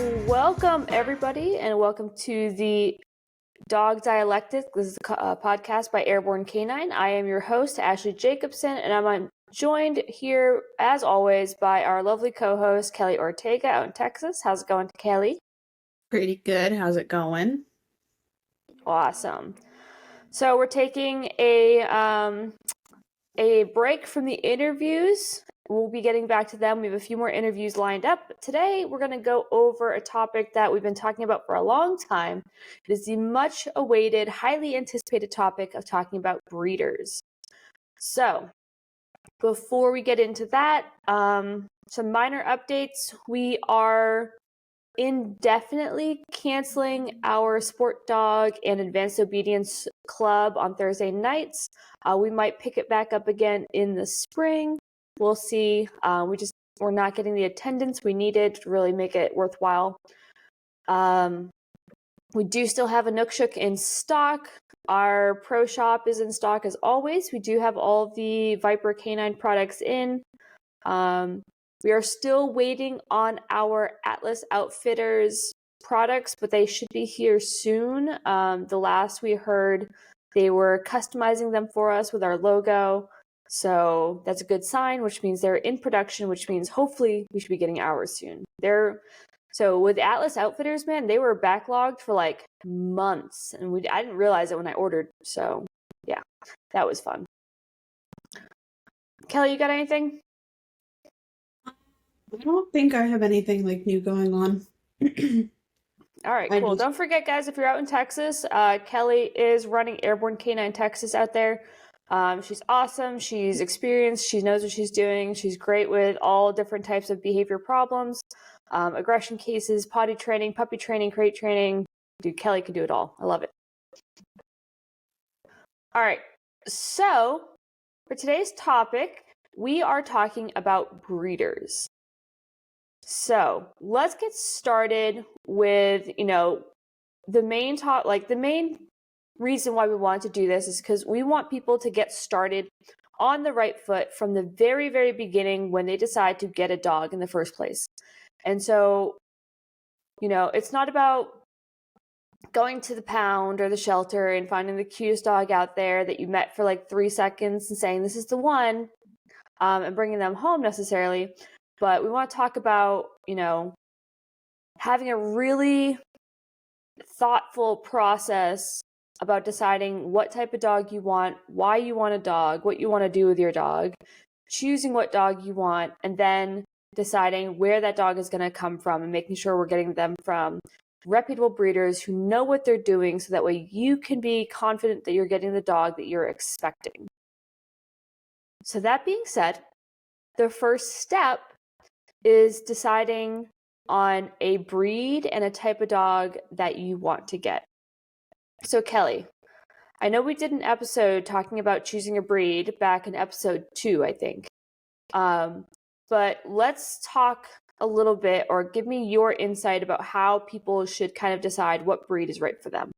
Welcome, everybody, and welcome to the Dog Dialectic. This is a podcast by Airborne Canine. I am your host, Ashley Jacobson, and I'm joined here, as always, by our lovely co-host, Kelly Ortega out in Texas. How's it going, Kelly? Pretty good. How's it going? Awesome. So we're taking a break from the interviews. We'll be getting back to them. We have a few more interviews lined up. Today, we're going to go over a topic that we've been talking about for a long time. It is the much awaited, highly anticipated topic of talking about breeders. So, before we get into that, some minor updates. We are indefinitely canceling our Sport Dog and Advanced Obedience Club on Thursday nights. We might pick it back up again in the spring. We'll see. We're not getting the attendance we needed to really make it worthwhile. We do still have a Nookshook in stock. Our Pro Shop is in stock as always. We do have all of the Viper Canine products in. We are still waiting on our Atlas Outfitters products, but they should be here soon. The last we heard, they were customizing them for us with our logo. So that's a good sign, which means they're in production, which means hopefully we should be getting ours soon. So with Atlas Outfitters, man, they were backlogged for like months, and I didn't realize it when I ordered. So yeah, that was fun. Kelly, you got anything? I don't think I have anything like new going on. All right, cool. Don't forget, guys, if you're out in Texas, Kelly is running Airborne Canine Texas out there. She's awesome. She's experienced. She knows what she's doing. She's great with all different types of behavior problems, aggression cases, potty training, puppy training, crate training. Dude, Kelly can do it all. I love it. All right. So for today's topic, we are talking about breeders. So let's get started with, the main reason why we want to do this is because we want people to get started on the right foot from the very, very beginning when they decide to get a dog in the first place. And so, it's not about going to the pound or the shelter and finding the cutest dog out there that you met for like 3 seconds and saying, this is the one, and bringing them home necessarily. But we want to talk about, having a really thoughtful process about deciding what type of dog you want, why you want a dog, what you want to do with your dog, choosing what dog you want, and then deciding where that dog is going to come from and making sure we're getting them from reputable breeders who know what they're doing so that way you can be confident that you're getting the dog that you're expecting. So that being said, the first step is deciding on a breed and a type of dog that you want to get. So Kelly, I know we did an episode talking about choosing a breed back in episode 2, I think. But let's talk a little bit, or give me your insight about how people should kind of decide what breed is right for them.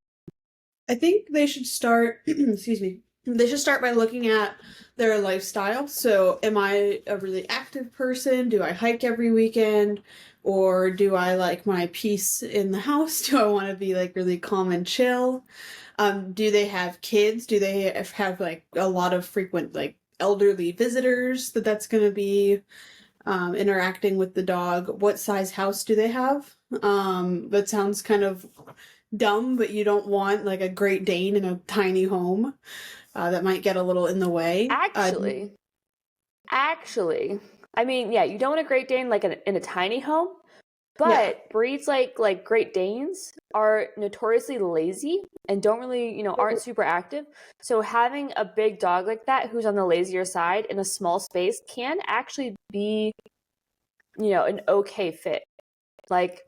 I think they should start, excuse me, they should start by looking at their lifestyle. So am I a really active person? Do I hike every weekend? Or do I like my peace in the house? Do I want to be like really calm and chill? Do they have kids? Do they have like a lot of frequent like elderly visitors that's going to be interacting with the dog? What size house do they have? That sounds kind of dumb, but you don't want like a Great Dane in a tiny home. That might get a little in the way. Actually, I mean, yeah, you don't want a Great Dane like in a tiny home, but breeds like Great Danes are notoriously lazy and don't really, aren't super active. So having a big dog like that who's on the lazier side in a small space can actually be, an okay fit. Like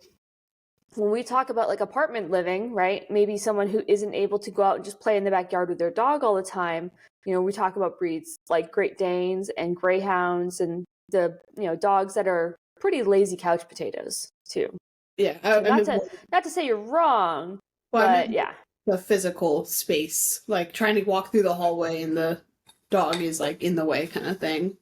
when we talk about like apartment living, right? Maybe someone who isn't able to go out and just play in the backyard with their dog all the time. We talk about breeds like Great Danes and Greyhounds and the, dogs that are pretty lazy couch potatoes too. Yeah. So not to say you're wrong, but yeah. The physical space, like trying to walk through the hallway and the dog is like in the way kind of thing.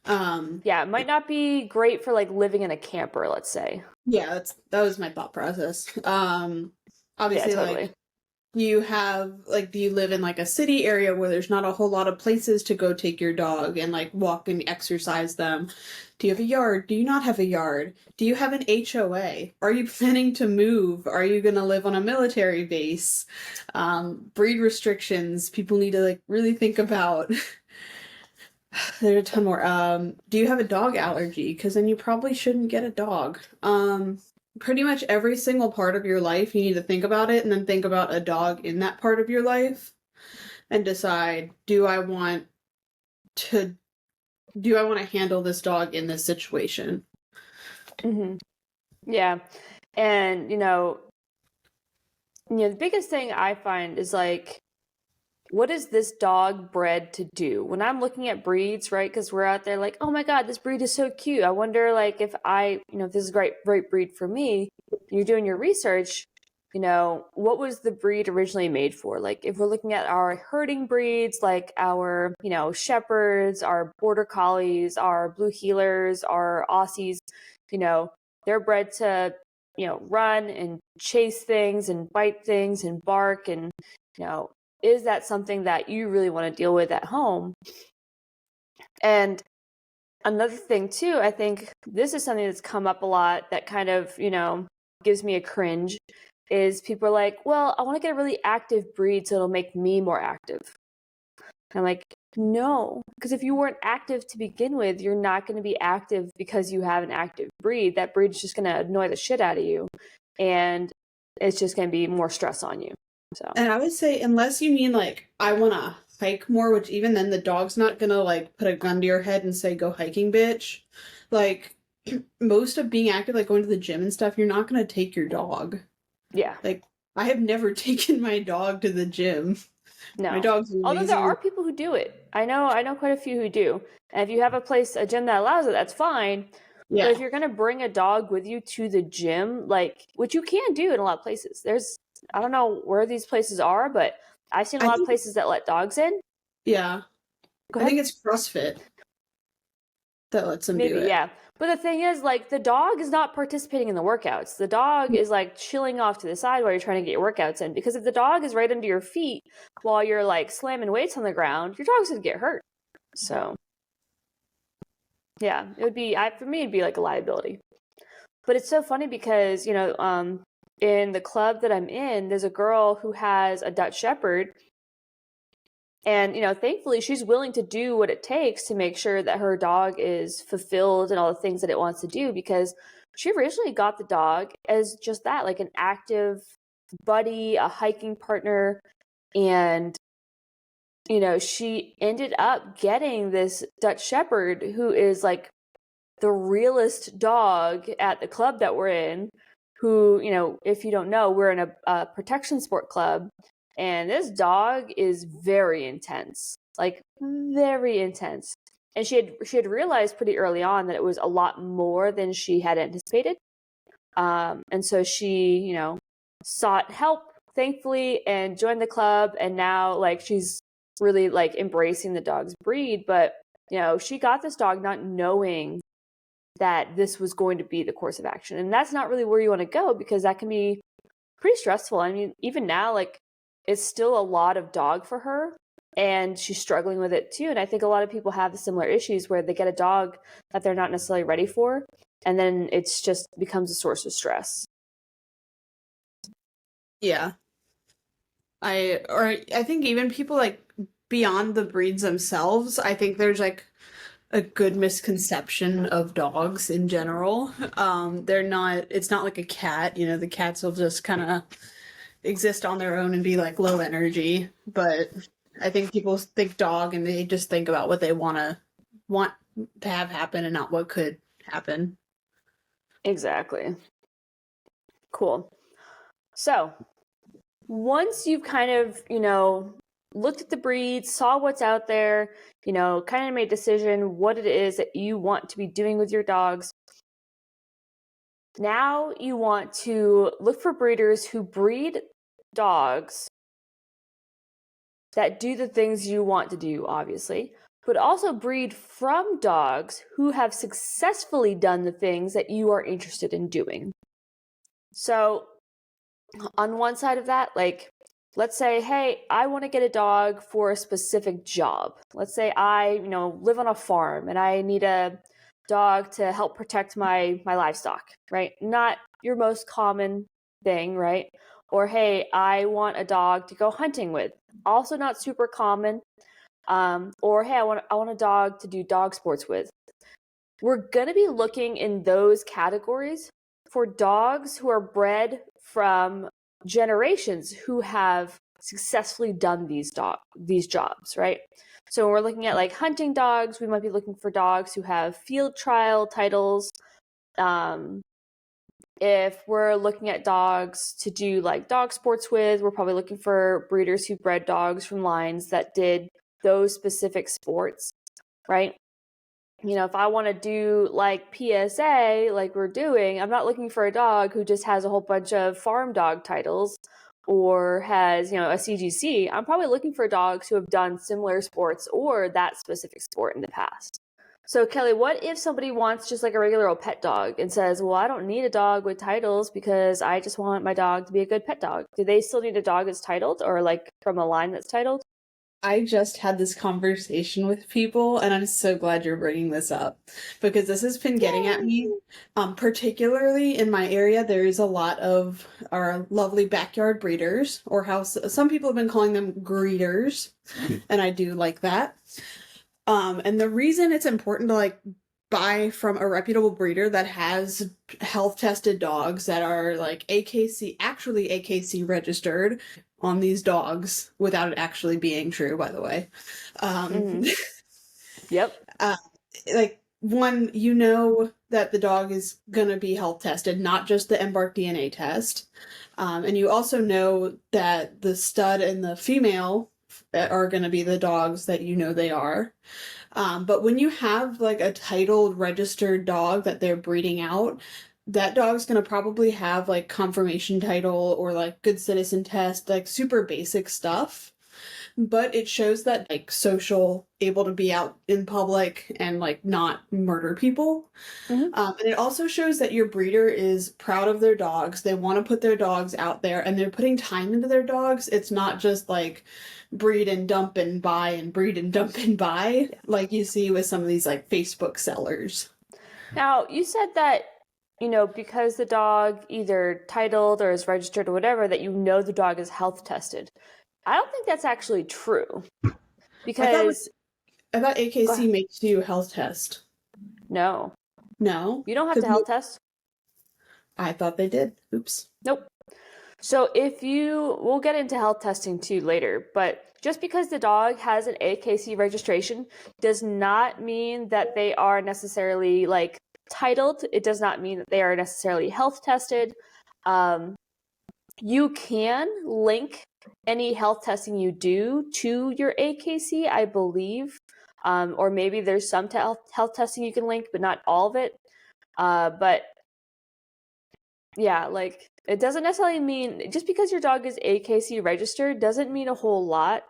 Yeah, it might not be great for like living in a camper, let's say. Yeah, that was my thought process. Yeah, Obviously, totally. like do you live in like a city area where there's not a whole lot of places to go take your dog and like walk and exercise them? Do you have a yard? Do you not have a yard? Do you have an HOA? Are you planning to move? Are you going to live on a military base? Breed restrictions, people need to like really think about. There's a ton more. Do you have a dog allergy? Because then you probably shouldn't get a dog. Pretty much every single part of your life, you need to think about it and then think about a dog in that part of your life and decide, to do I want to handle this dog in this situation? Hmm. Yeah. And, the biggest thing I find is like, what is this dog bred to do? When I'm looking at breeds, right? Because we're out there like, oh my God, this breed is so cute. I wonder, like, if this is a great breed for me. You're doing your research, what was the breed originally made for? Like, if we're looking at our herding breeds, like our, shepherds, our border collies, our blue heelers, our Aussies, they're bred to, run and chase things and bite things and bark and, you know, is that something that you really want to deal with at home? And another thing too, I think this is something that's come up a lot that kind of, gives me a cringe is people are like, well, I want to get a really active breed so it'll make me more active. I'm like, no, because if you weren't active to begin with, you're not going to be active because you have an active breed. That breed's just going to annoy the shit out of you. And it's just going to be more stress on you. So, And I would say, unless you mean like, I want to hike more, which even then the dog's not gonna like put a gun to your head and say, go hiking, bitch. Like, most of being active, like going to the gym and stuff, you're not gonna take your dog. yeah. Like, I have never taken my dog to the gym. My No. dog's Although there lazy. are people who do it. I know quite a few who do. And if you have a gym that allows it, that's fine. But if Yeah. you're gonna bring a dog with you to the gym, like which you can do in a lot of places. I don't know where these places are, but I've seen a I lot of think, places that let dogs in. yeah. Go I ahead. think it's CrossFit that lets them do Maybe, it. yeah. But the thing is, like, the dog is not participating in the workouts. The dog is like chilling off to the side while you're trying to get your workouts in. Because if the dog is right under your feet while you're like slamming weights on the ground, your dog's gonna get hurt. So yeah, for me, it'd be like a liability. But it's so funny because, in the club that I'm in, there's a girl who has a Dutch Shepherd. And, thankfully, she's willing to do what it takes to make sure that her dog is fulfilled and all the things that it wants to do because she originally got the dog as just that, like an active buddy, a hiking partner. And, she ended up getting this Dutch Shepherd who is like the realest dog at the club that we're in, who, if you don't know, we're in a protection sport club, and this dog is very intense, like very intense. And she had realized pretty early on that it was a lot more than she had anticipated. And so she, sought help, thankfully, and joined the club. And now, like, she's really like embracing the dog's breed. But, she got this dog not knowing that this was going to be the course of action. And that's not really where you want to go because that can be pretty stressful. I mean, even now, like, it's still a lot of dog for her and she's struggling with it too. And I think a lot of people have similar issues where they get a dog that they're not necessarily ready for. And then it's just becomes a source of stress. Yeah. I think even people like beyond the breeds themselves, I think there's like a good misconception of dogs in general. It's not like a cat, the cats will just kind of exist on their own and be like low energy, but I think people think dog and they just think about what they want to have happen and not what could happen. Exactly. Cool. So, once you've kind of, looked at the breeds, saw what's out there, kind of made a decision what it is that you want to be doing with your dogs. Now you want to look for breeders who breed dogs that do the things you want to do, obviously, but also breed from dogs who have successfully done the things that you are interested in doing. So, on one side of that, like, let's say, hey, I want to get a dog for a specific job. Let's say I, live on a farm and I need a dog to help protect my livestock, right? Not your most common thing, right? Or hey, I want a dog to go hunting with. Also not super common. Or hey, I want a dog to do dog sports with. We're gonna be looking in those categories for dogs who are bred from generations who have successfully done these jobs, right? So when we're looking at like hunting dogs, we might be looking for dogs who have field trial titles. If we're looking at dogs to do like dog sports with, we're probably looking for breeders who bred dogs from lines that did those specific sports, right? If I want to do like PSA, like we're doing, I'm not looking for a dog who just has a whole bunch of farm dog titles or has, a CGC. I'm probably looking for dogs who have done similar sports or that specific sport in the past. So Kelly, what if somebody wants just like a regular old pet dog and says, well, I don't need a dog with titles because I just want my dog to be a good pet dog. Do they still need a dog that's titled or like from a line that's titled? I just had this conversation with people, and I'm so glad you're bringing this up because this has been getting at me. Particularly in my area, there is a lot of our lovely backyard breeders, or how some people have been calling them greeters, and I do like that. And the reason it's important to like buy from a reputable breeder that has health tested dogs that are like actually AKC registered on these dogs without it actually being true, by the way. Yep. Like one, that the dog is gonna be health tested, not just the Embark DNA test. And you also know that the stud and the female are gonna be the dogs that they are. But when you have like a titled registered dog that they're breeding out, that dog's gonna probably have like confirmation title or like good citizen test, like super basic stuff. But it shows that like social, able to be out in public and like not murder people. And it also shows that your breeder is proud of their dogs. They want to put their dogs out there and they're putting time into their dogs. It's not just like breed and dump and buy and breed and dump and buy like you see with some of these like Facebook sellers. Now, you said that, because the dog either titled or is registered or whatever, that the dog is health tested. I don't think that's actually true. Because I thought AKC makes you health test. No. No? You don't have to health test. I thought they did. Oops. Nope. So we'll get into health testing too later, but just because the dog has an AKC registration does not mean that they are necessarily like titled. It does not mean that they are necessarily health tested. You can link any health testing you do to your AKC, I believe. Or maybe there's some health testing you can link, but not all of it. But yeah, like it doesn't necessarily mean just because your dog is AKC registered doesn't mean a whole lot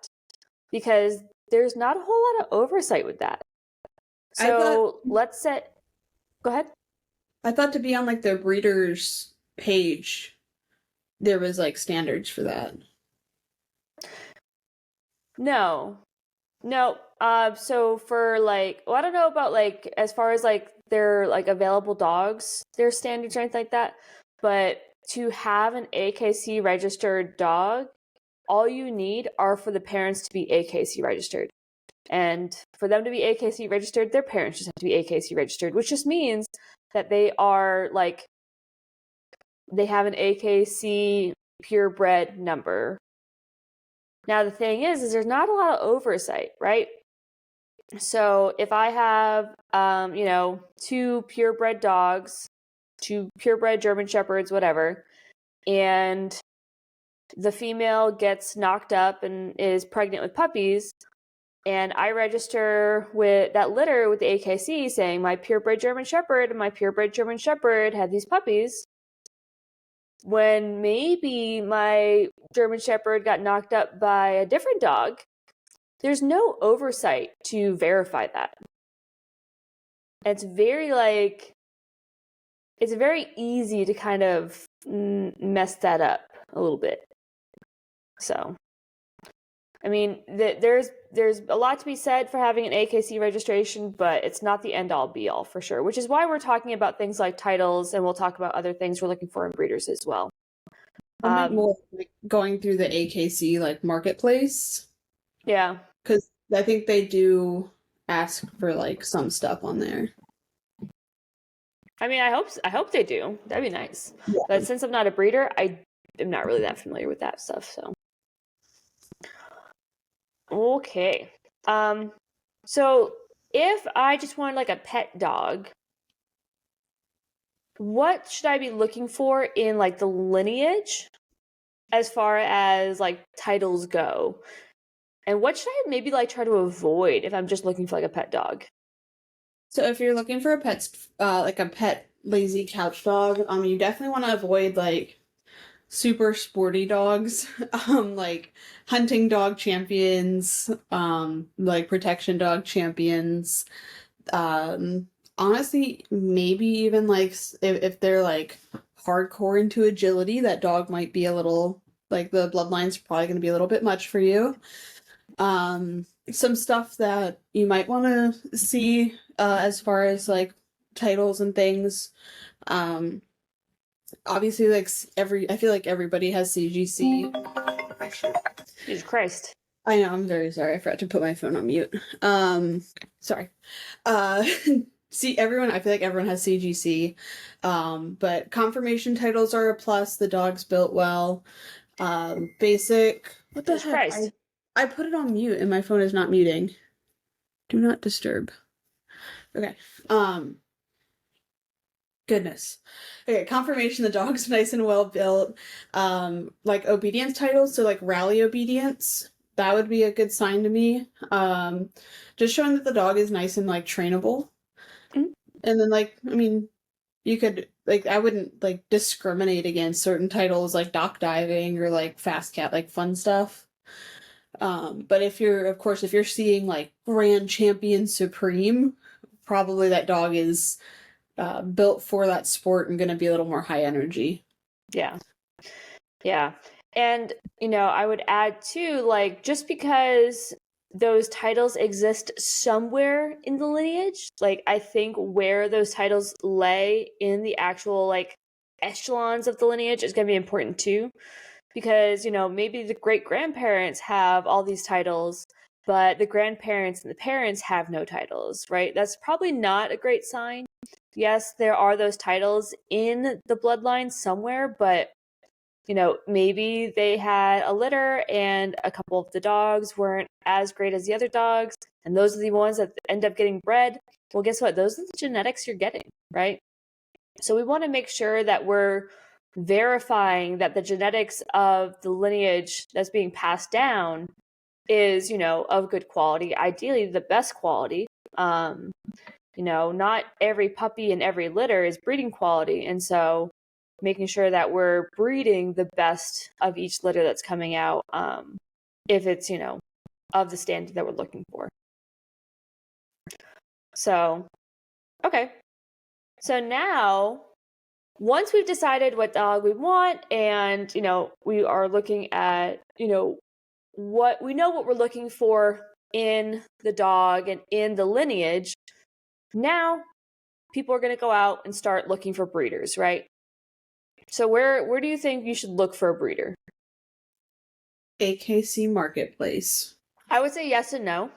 because there's not a whole lot of oversight with that. So let's say, go ahead. I thought to be on like the breeder's page, there was like standards for that. No. So for like, I don't know about like as far as like their like available dogs, their standards or anything like that. But to have an AKC registered dog, all you need are for the parents to be AKC registered. And for them to be AKC registered, their parents just have to be AKC registered, which just means that they are like, they have an AKC purebred number. Now, the thing is there's not a lot of oversight, right? So if I have, two purebred dogs, two purebred German Shepherds, whatever, and the female gets knocked up and is pregnant with puppies, and I register with that litter with the AKC saying my purebred German Shepherd and my purebred German Shepherd had these puppies, when maybe my German Shepherd got knocked up by a different dog, there's no oversight to verify that. It's very it's very easy to kind of mess that up a little bit. So, I mean, there's a lot to be said for having an AKC registration, but it's not the end all be all for sure, which is why we're talking about things like titles, and we'll talk about other things we're looking for in breeders as well. I meant more like going through the AKC like marketplace. Yeah. Because I think they do ask for like some stuff on there. I mean, I hope they do. That'd be nice. Yeah. But since I'm not a breeder, I am not really that familiar with that stuff, so. Okay. So if I just wanted like a pet dog, what should I be looking for in like the lineage as far as like titles go? And what should I maybe like try to avoid if I'm just looking for like a pet dog? So if you're looking for a like a pet lazy couch dog, you definitely want to avoid like super sporty dogs, like hunting dog champions, like protection dog champions. Honestly, maybe even like if they're like hardcore into agility, that dog might be a little like the bloodline's probably going to be a little bit much for you. Some stuff that you might want to see as far as like titles and things. Obviously, like I feel like everybody has CGC. Jesus Christ. I know, I'm very sorry. I forgot to put my phone on mute. Sorry. See, I feel like everyone has CGC. But confirmation titles are a plus. The dog's built well. Basic. What the Jesus heck? Christ. I put it on mute and my phone is not muting. Do not disturb. Okay. Goodness. Okay, confirmation the dog's nice and well built. Like obedience titles, so like rally obedience, that would be a good sign to me. Just showing that the dog is nice and like trainable. Mm-hmm. And then like, I mean, you could like I wouldn't like discriminate against certain titles like dock diving or like fast cat, like fun stuff. But if you're seeing like Grand Champion Supreme, probably that dog is built for that sport and going to be a little more high energy. Yeah. Yeah. And, I would add too, like, just because those titles exist somewhere in the lineage, like, I think where those titles lay in the actual, like, echelons of the lineage is going to be important too. Because, maybe the great grandparents have all these titles, but the grandparents and the parents have no titles, right? That's probably not a great sign. Yes, there are those titles in the bloodline somewhere, but maybe they had a litter and a couple of the dogs weren't as great as the other dogs, and those are the ones that end up getting bred. Well, guess what? Those are the genetics you're getting, right? So we want to make sure that we're verifying that the genetics of the lineage that's being passed down is, of good quality, ideally the best quality. Not every puppy and every litter is breeding quality. And so making sure that we're breeding the best of each litter that's coming out, if it's, of the standard that we're looking for. So, okay. So now, once we've decided what dog we want and, we are looking at, what we're looking for in the dog and in the lineage, now people are going to go out and start looking for breeders, right? So where do you think you should look for a breeder? AKC Marketplace. I would say yes and no.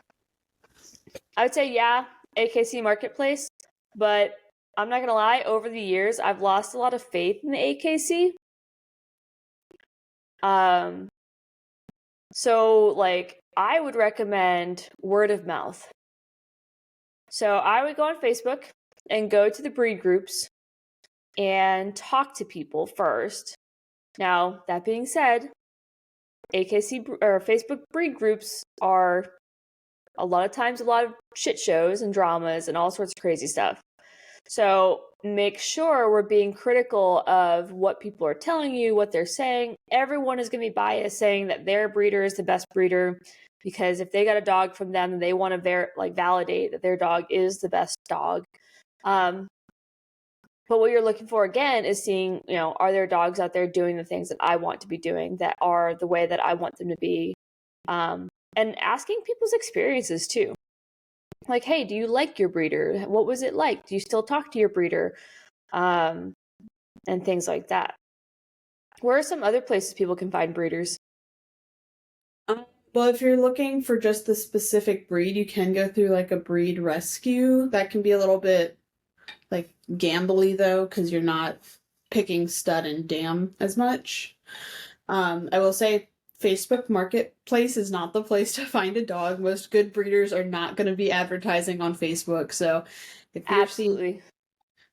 I would say yeah, AKC Marketplace, but I'm not going to lie, over the years, I've lost a lot of faith in the AKC. So, like, I would recommend word of mouth. So I would go on Facebook and go to the breed groups and talk to people first. Now, that being said, AKC or Facebook breed groups are a lot of times a lot of shit shows and dramas and all sorts of crazy stuff. So make sure we're being critical of what people are telling you, what they're saying. Everyone is going to be biased saying that their breeder is the best breeder. because if they got a dog from them, they want to validate that their dog is the best dog. But what you're looking for again is seeing, are there dogs out there doing the things that I want to be doing, that are the way that I want them to be, and asking people's experiences too. Like, hey, do you like your breeder? What was it like? Do you still talk to your breeder? And things like that. Where are some other places people can find breeders? Well, if you're looking for just the specific breed, you can go through like a breed rescue. That can be a little bit like gambly though, because you're not picking stud and dam as much. I will say Facebook Marketplace is not the place to find a dog. Most good breeders are not going to be advertising on Facebook. So if you're Absolutely.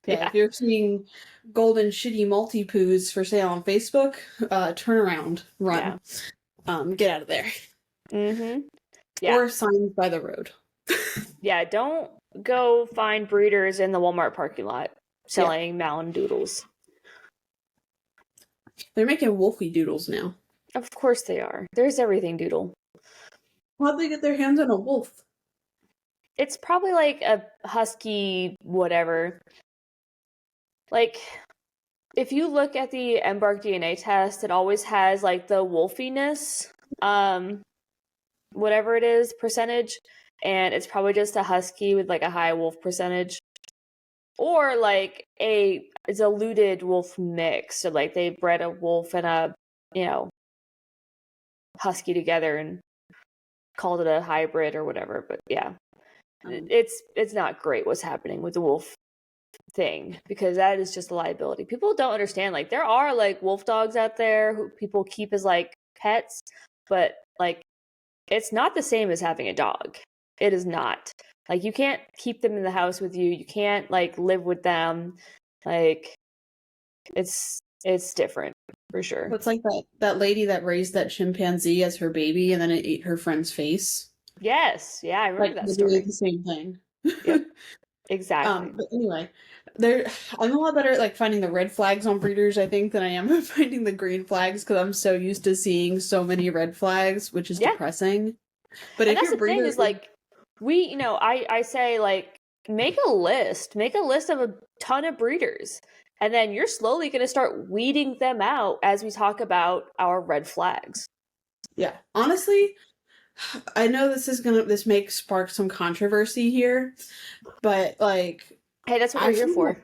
if you're seeing golden shitty multi-poos for sale on Facebook, turn around, run, get out of there. Mm-hmm. Yeah. Or signs by the road. Yeah, don't go find breeders in the Walmart parking lot selling Mountain Doodles. They're making Wolfie Doodles now. Of course they are. There's everything doodle. How'd they get their hands on a wolf? It's probably like a husky whatever. Like, if you look at the Embark DNA test, it always has like the wolfiness, whatever it is, percentage, and it's probably just a husky with like a high wolf percentage. Or like a diluted wolf mix. So like they bred a wolf and a, husky together and called it a hybrid or whatever. But yeah, it's not great what's happening with the wolf thing, because that is just a liability. People don't understand, like, there are like wolf dogs out there who people keep as like pets, but like it's not the same as having a dog. It is not. Like, you can't keep them in the house with you. You can't like live with them. Like, it's different for sure. It's like that lady that raised that chimpanzee as her baby and then it ate her friend's face. Yes, yeah, I remember that story. The same thing. Yep, exactly. But anyway, I'm a lot better at like finding the red flags on breeders, I think, than I am at finding the green flags, because I'm so used to seeing so many red flags, which is depressing. But and that's the thing is, like, I say, like, make a list of a ton of breeders, and then you're slowly going to start weeding them out as we talk about our red flags. Yeah, honestly, I know this may spark some controversy here, but like, hey, that's what we're here for.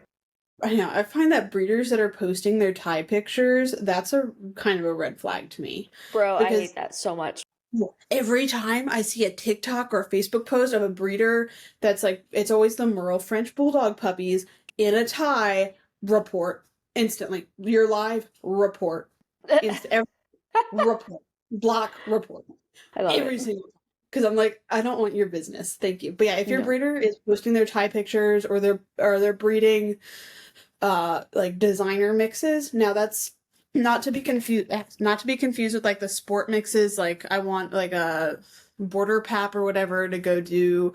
I know. I find that breeders that are posting their tie pictures, that's a kind of a red flag to me. Bro, I hate that so much. Every time I see a TikTok or Facebook post of a breeder that's like, it's always the Merle French Bulldog puppies in a tie, report instantly. You're live, report. Report. Block, report. I love every single time. Because I'm like, I don't want your business. Thank you. But yeah, if your breeder is posting their tie pictures or they're breeding like designer mixes, now that's not to be confused with like the sport mixes. Like, I want like a border pap or whatever to go do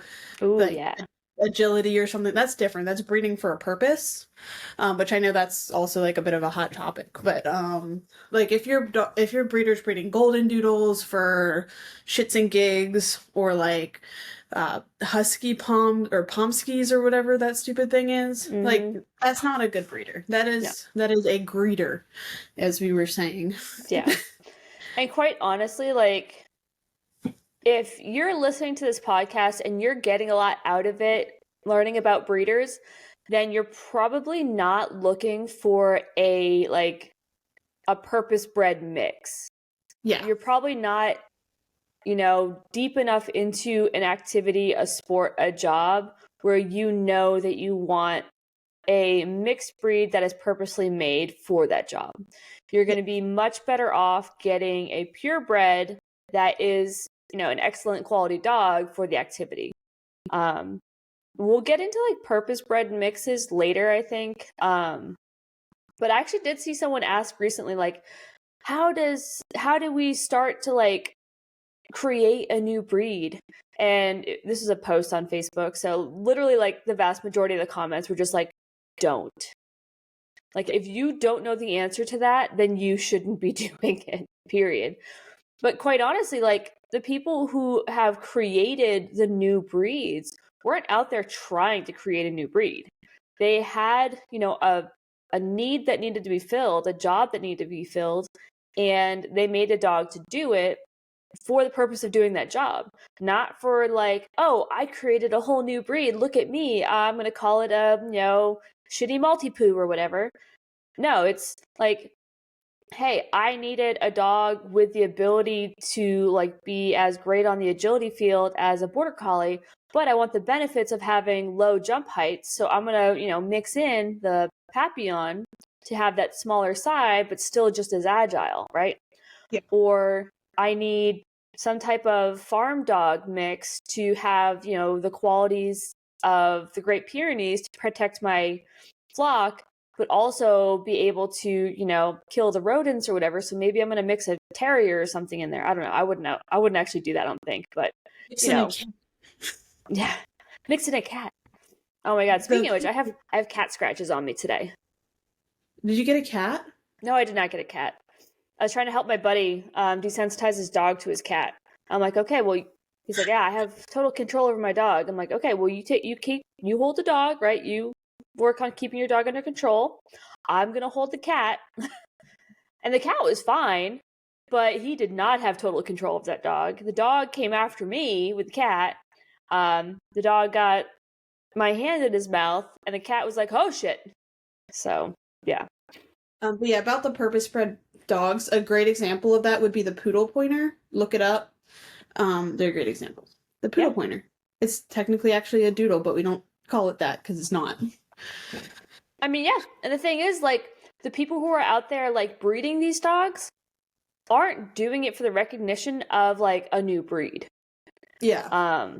agility or something. That's different. That's breeding for a purpose, which I know that's also like a bit of a hot topic. But like if your breeder's breeding golden doodles for shits and gigs, or like husky pomskis or whatever that stupid thing is, like, that's not a good breeder. That is a greeter, as we were saying. Yeah. And quite honestly, like, if you're listening to this podcast and you're getting a lot out of it, learning about breeders, then you're probably not looking for a purpose-bred mix. Yeah. You're probably not, deep enough into an activity, a sport, a job, where you know that you want a mixed breed that is purposely made for that job. You're going to be much better off getting a purebred that is, an excellent quality dog for the activity. We'll get into like purpose bred mixes later, I think. But I actually did see someone ask recently, like, how do we start to like create a new breed? And this is a post on Facebook. So literally, like, the vast majority of the comments were just like, don't. Like, if you don't know the answer to that, then you shouldn't be doing it, period. But quite honestly, like the people who have created the new breeds weren't out there trying to create a new breed. They had, a need that needed to be filled, a job that needed to be filled, and they made a dog to do it for the purpose of doing that job, not for like, oh, I created a whole new breed. Look at me. I'm going to call it a, shitty multi-poo or whatever. No, it's like, hey, I needed a dog with the ability to like be as great on the agility field as a border collie, but I want the benefits of having low jump heights. So I'm going to, mix in the Papillon to have that smaller side, but still just as agile, right? Yeah. Or I need some type of farm dog mix to have, the qualities of the Great Pyrenees to protect my flock, but also be able to, kill the rodents or whatever. So maybe I'm going to mix a terrier or something in there. I don't know. I wouldn't know. I wouldn't actually do that, I don't think. But, yeah, mix in a cat. Oh my God. Speaking of which, I have cat scratches on me today. Did you get a cat? No, I did not get a cat. I was trying to help my buddy desensitize his dog to his cat. I'm like, okay, well, he's like, yeah, I have total control over my dog. I'm like, okay, well, you hold the dog, right? You work on keeping your dog under control. I'm gonna hold the cat. And the cat was fine, but he did not have total control of that dog. The dog came after me with the cat. The dog got my hand in his mouth, and the cat was like, oh shit. So, yeah. But yeah, about the purpose-bred dogs, a great example of that would be the poodle pointer. Look it up. They're great examples. The poodle pointer. It's technically actually a doodle, but we don't call it that because it's not. I mean, yeah. And the thing is, like, the people who are out there, like, breeding these dogs aren't doing it for the recognition of, like, a new breed. Yeah.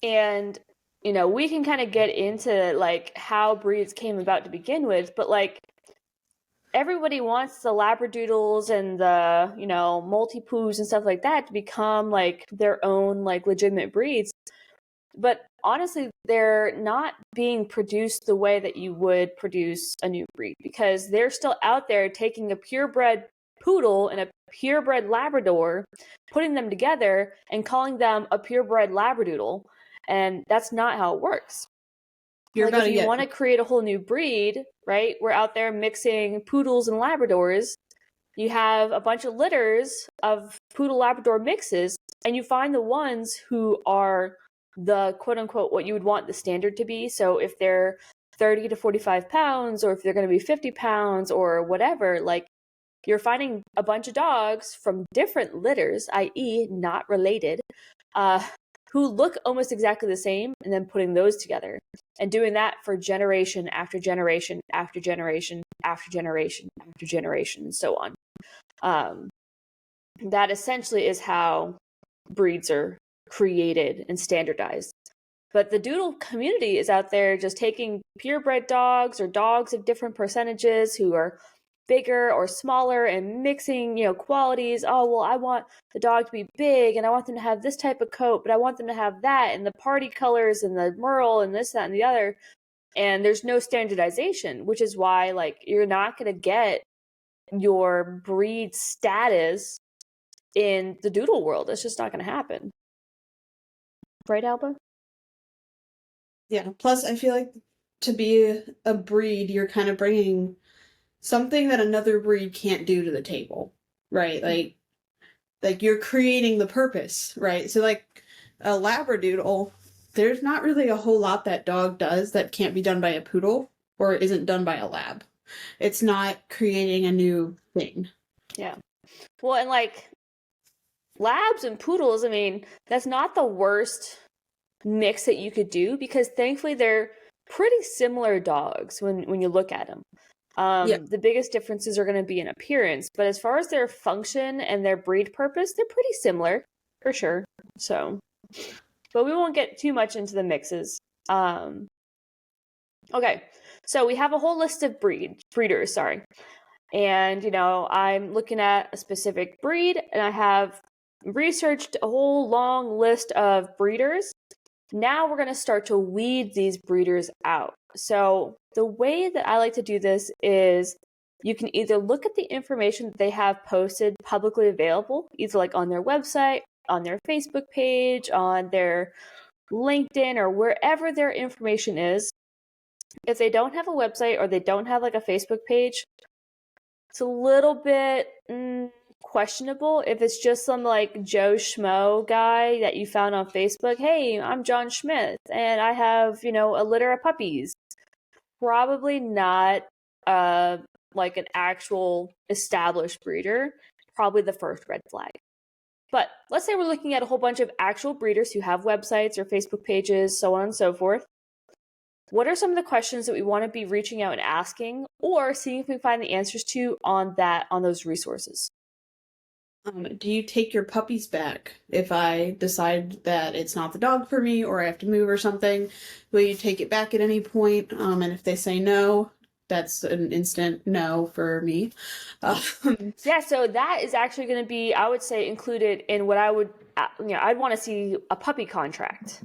And, we can kind of get into, like, how breeds came about to begin with, but, like, everybody wants the Labradoodles and the, multi-poos and stuff like that to become, like, their own, like, legitimate breeds. But honestly, they're not being produced the way that you would produce a new breed because they're still out there taking a purebred poodle and a purebred Labrador, putting them together and calling them a purebred Labradoodle. And that's not how it works. Like if you want to create a whole new breed, right? We're out there mixing poodles and Labradors. You have a bunch of litters of poodle Labrador mixes, and you find the ones who are the quote unquote what you would want the standard to be. So if they're 30 to 45 pounds, or if they're going to be 50 pounds, or whatever, like you're finding a bunch of dogs from different litters, i.e., not related, who look almost exactly the same, and then putting those together and doing that for generation after generation after generation after generation after generation and so on. That essentially is how breeds are created and standardized. But the doodle community is out there just taking purebred dogs or dogs of different percentages who are bigger or smaller and mixing, qualities. Oh, well, I want the dog to be big and I want them to have this type of coat, but I want them to have that and the party colors and the merle and this, that, and the other. And there's no standardization, which is why, like, you're not going to get your breed status in the doodle world. It's just not going to happen. Right, Alba? Yeah. Plus, I feel like to be a breed, you're kind of bringing something that another breed can't do to the table, right? Like you're creating the purpose, right? So like a Labradoodle, there's not really a whole lot that dog does that can't be done by a poodle or isn't done by a lab. It's not creating a new thing. Yeah. Well, and like labs and poodles, I mean, that's not the worst mix that you could do because thankfully they're pretty similar dogs when you look at them. The biggest differences are going to be in appearance, but as far as their function and their breed purpose, they're pretty similar for sure. So, but we won't get too much into the mixes. Okay, so we have a whole list of breeders, sorry. And, I'm looking at a specific breed and I have researched a whole long list of breeders. Now we're going to start to weed these breeders out. So the way that I like to do this is you can either look at the information that they have posted publicly available, either like on their website, on their Facebook page, on their LinkedIn, or wherever their information is. If they don't have a website or they don't have like a Facebook page, it's a little bit questionable. If it's just some like Joe Schmo guy that you found on Facebook, hey, I'm John Schmidt and I have, a litter of puppies. Probably not like an actual established breeder. Probably the first red flag. But let's say we're looking at a whole bunch of actual breeders who have websites or Facebook pages, so on and so forth. What are some of the questions that we want to be reaching out and asking, or seeing if we can find the answers to on those resources? Do you take your puppies back if I decide that it's not the dog for me or I have to move or something? Will you take it back at any point? And if they say no, that's an instant no for me. Yeah, so that is actually going to be, I would say, included in what I'd want to see a puppy contract.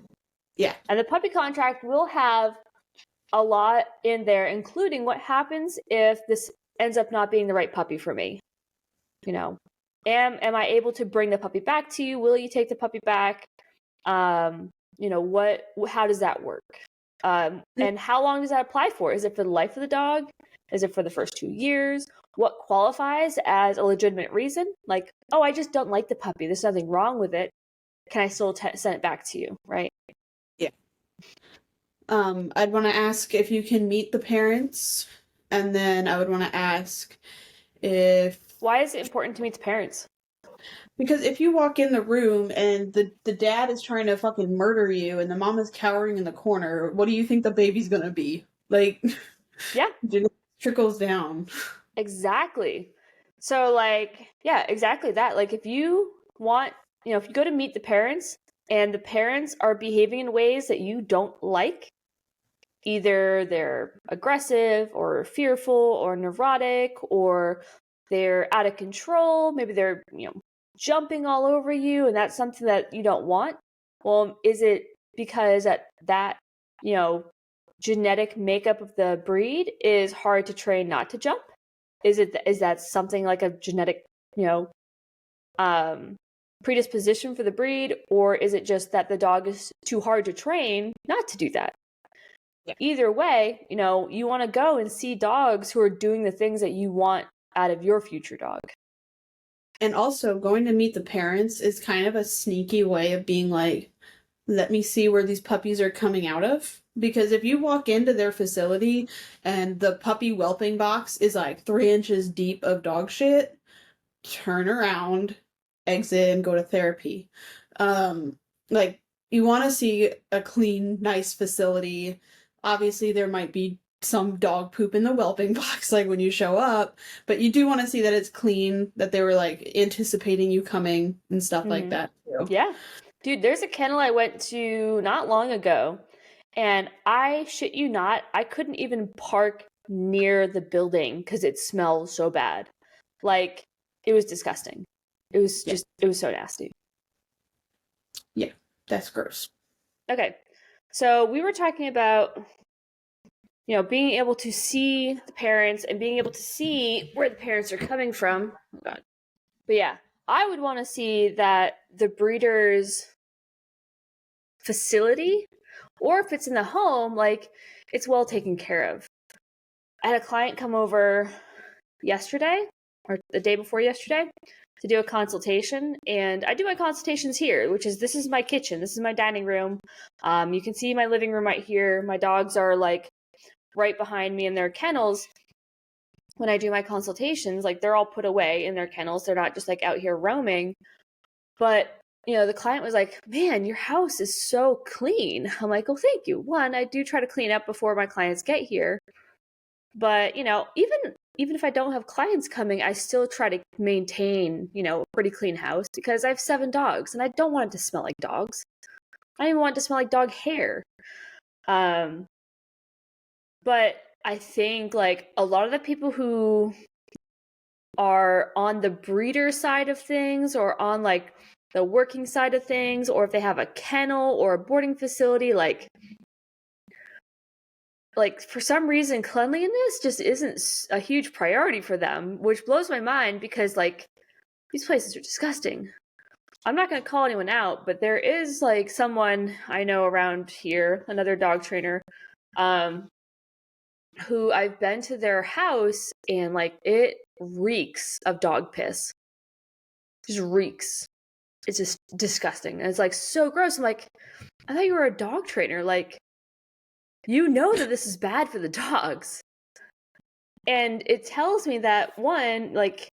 Yeah. And the puppy contract will have a lot in there, including what happens if this ends up not being the right puppy for me. Am I able to bring the puppy back to you? Will you take the puppy back? How does that work? And how long does that apply for? Is it for the life of the dog? Is it for the first 2 years? What qualifies as a legitimate reason? Like, oh, I just don't like the puppy. There's nothing wrong with it. Can I still send it back to you? Right? Yeah. I'd want to ask if you can meet the parents, and then I would want to ask if... Why is it important to meet the parents? Because if you walk in the room and the dad is trying to fucking murder you and the mom is cowering in the corner, what do you think the baby's gonna be? Like, yeah, it trickles down. Exactly. So, exactly that. Like, if you want, if you go to meet the parents and the parents are behaving in ways that you don't like, either they're aggressive or fearful or neurotic or they're out of control, maybe they're, jumping all over you and that's something that you don't want. Well, is it because that genetic makeup of the breed is hard to train not to jump? Is that something like a genetic, predisposition for the breed, or is it just that the dog is too hard to train not to do that? Yeah. Either way, you want to go and see dogs who are doing the things that you want out of your future dog. And also, going to meet the parents is kind of a sneaky way of being like, let me see where these puppies are coming out of. Because if you walk into their facility and the puppy whelping box is like 3 inches deep of dog shit, turn around, exit, and go to therapy. You want to see a clean, nice facility. Obviously, there might be some dog poop in the whelping box, like when you show up, but you do want to see that it's clean, that they were like anticipating you coming and stuff like that too. Yeah. Dude, there's a kennel I went to not long ago, and I shit you not, I couldn't even park near the building because it smelled so bad. Like, it was disgusting. It was it was so nasty. Yeah, that's gross. Okay, so we were talking about, being able to see the parents and being able to see where the parents are coming from. Oh, God. But yeah, I would want to see that the breeder's facility, or if it's in the home, like, it's well taken care of. I had a client come over yesterday, or the day before yesterday, to do a consultation, and I do my consultations here, this is my kitchen, this is my dining room. You can see my living room right here. My dogs are like right behind me in their kennels. When I do my consultations, like, they're all put away in their kennels. They're not just like out here roaming. But the client was like, man, your house is so clean. I'm like, well, thank you. One, I do try to clean up before my clients get here. But, even if I don't have clients coming, I still try to maintain, a pretty clean house because I have 7 dogs and I don't want it to smell like dogs. I don't even want it to smell like dog hair. But I think, like, a lot of the people who are on the breeder side of things or on, like, the working side of things, or if they have a kennel or a boarding facility, like, like for some reason cleanliness just isn't a huge priority for them, which blows my mind because like these places are disgusting. I'm not going to call anyone out, but there is like someone I know around here, another dog trainer, who I've been to their house and like it reeks of dog piss. Just reeks. It's just disgusting. And it's like so gross. I'm like, I thought you were a dog trainer. Like, you know that this is bad for the dogs. And it tells me that one, like,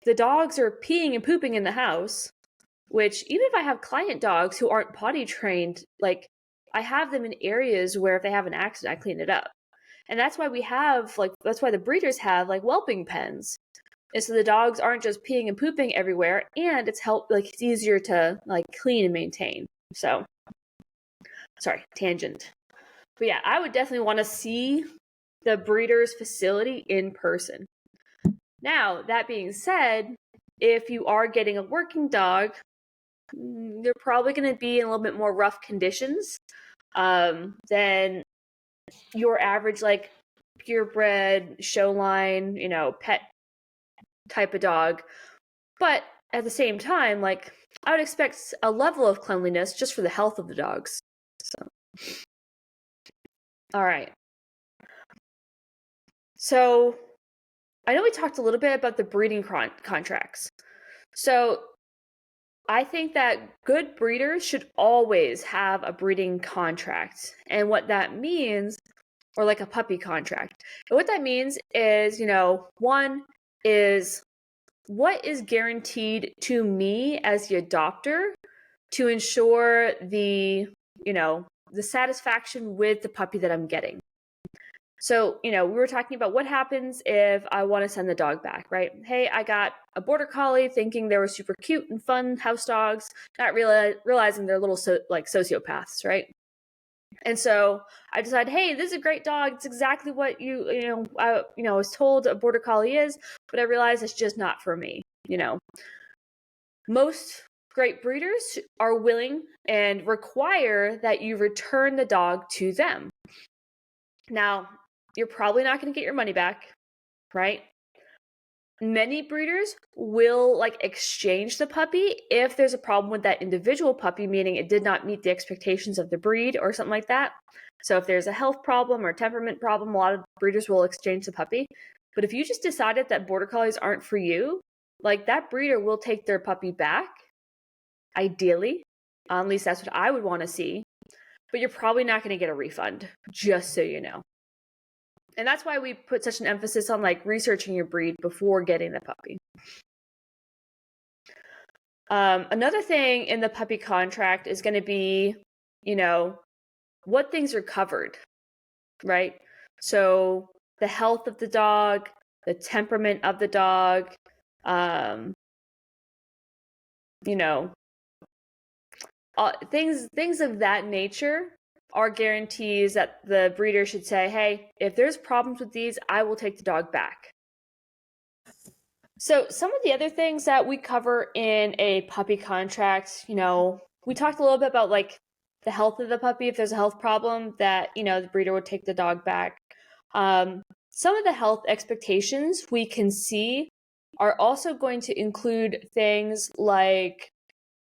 the dogs are peeing and pooping in the house, which even if I have client dogs who aren't potty trained, like, I have them in areas where if they have an accident, I clean it up. And that's why we have, like, that's why the breeders have, like, whelping pens. And so the dogs aren't just peeing and pooping everywhere, and it's it's easier to, like, clean and maintain. So, sorry, tangent. But yeah, I would definitely want to see the breeder's facility in person. Now, that being said, if you are getting a working dog, they're probably going to be in a little bit more rough conditions than your average, like, purebred, show line, pet type of dog. But at the same time, like, I would expect a level of cleanliness just for the health of the dogs. So, all right. So, I know we talked a little bit about the breeding contracts. So, I think that good breeders should always have a breeding contract. And what that means, or like a puppy contract. And what that means is, one is what is guaranteed to me as the adopter to ensure the satisfaction with the puppy that I'm getting. So, we were talking about what happens if I want to send the dog back, right? Hey, I got a border collie thinking they were super cute and fun house dogs, not realizing they're little sociopaths, right? And so I decided, hey, this is a great dog. It's exactly what I was told a border collie is, but I realized it's just not for me. Most great breeders are willing and require that you return the dog to them. Now, you're probably not going to get your money back, right? Many breeders will exchange the puppy if there's a problem with that individual puppy, meaning it did not meet the expectations of the breed or something like that. So if there's a health problem or temperament problem, a lot of breeders will exchange the puppy. But if you just decided that border collies aren't for you, that breeder will take their puppy back, ideally. At least that's what I would want to see. But you're probably not going to get a refund, just so you know. And that's why we put such an emphasis on researching your breed before getting the puppy. Another thing in the puppy contract is going to be, what things are covered, right? So the health of the dog, the temperament of the dog, things of that nature are guarantees that the breeder should say, hey, if there's problems with these, I will take the dog back. So some of the other things that we cover in a puppy contract, we talked a little bit about the health of the puppy. If there's a health problem, that, the breeder would take the dog back. Some of the health expectations we can see are also going to include things like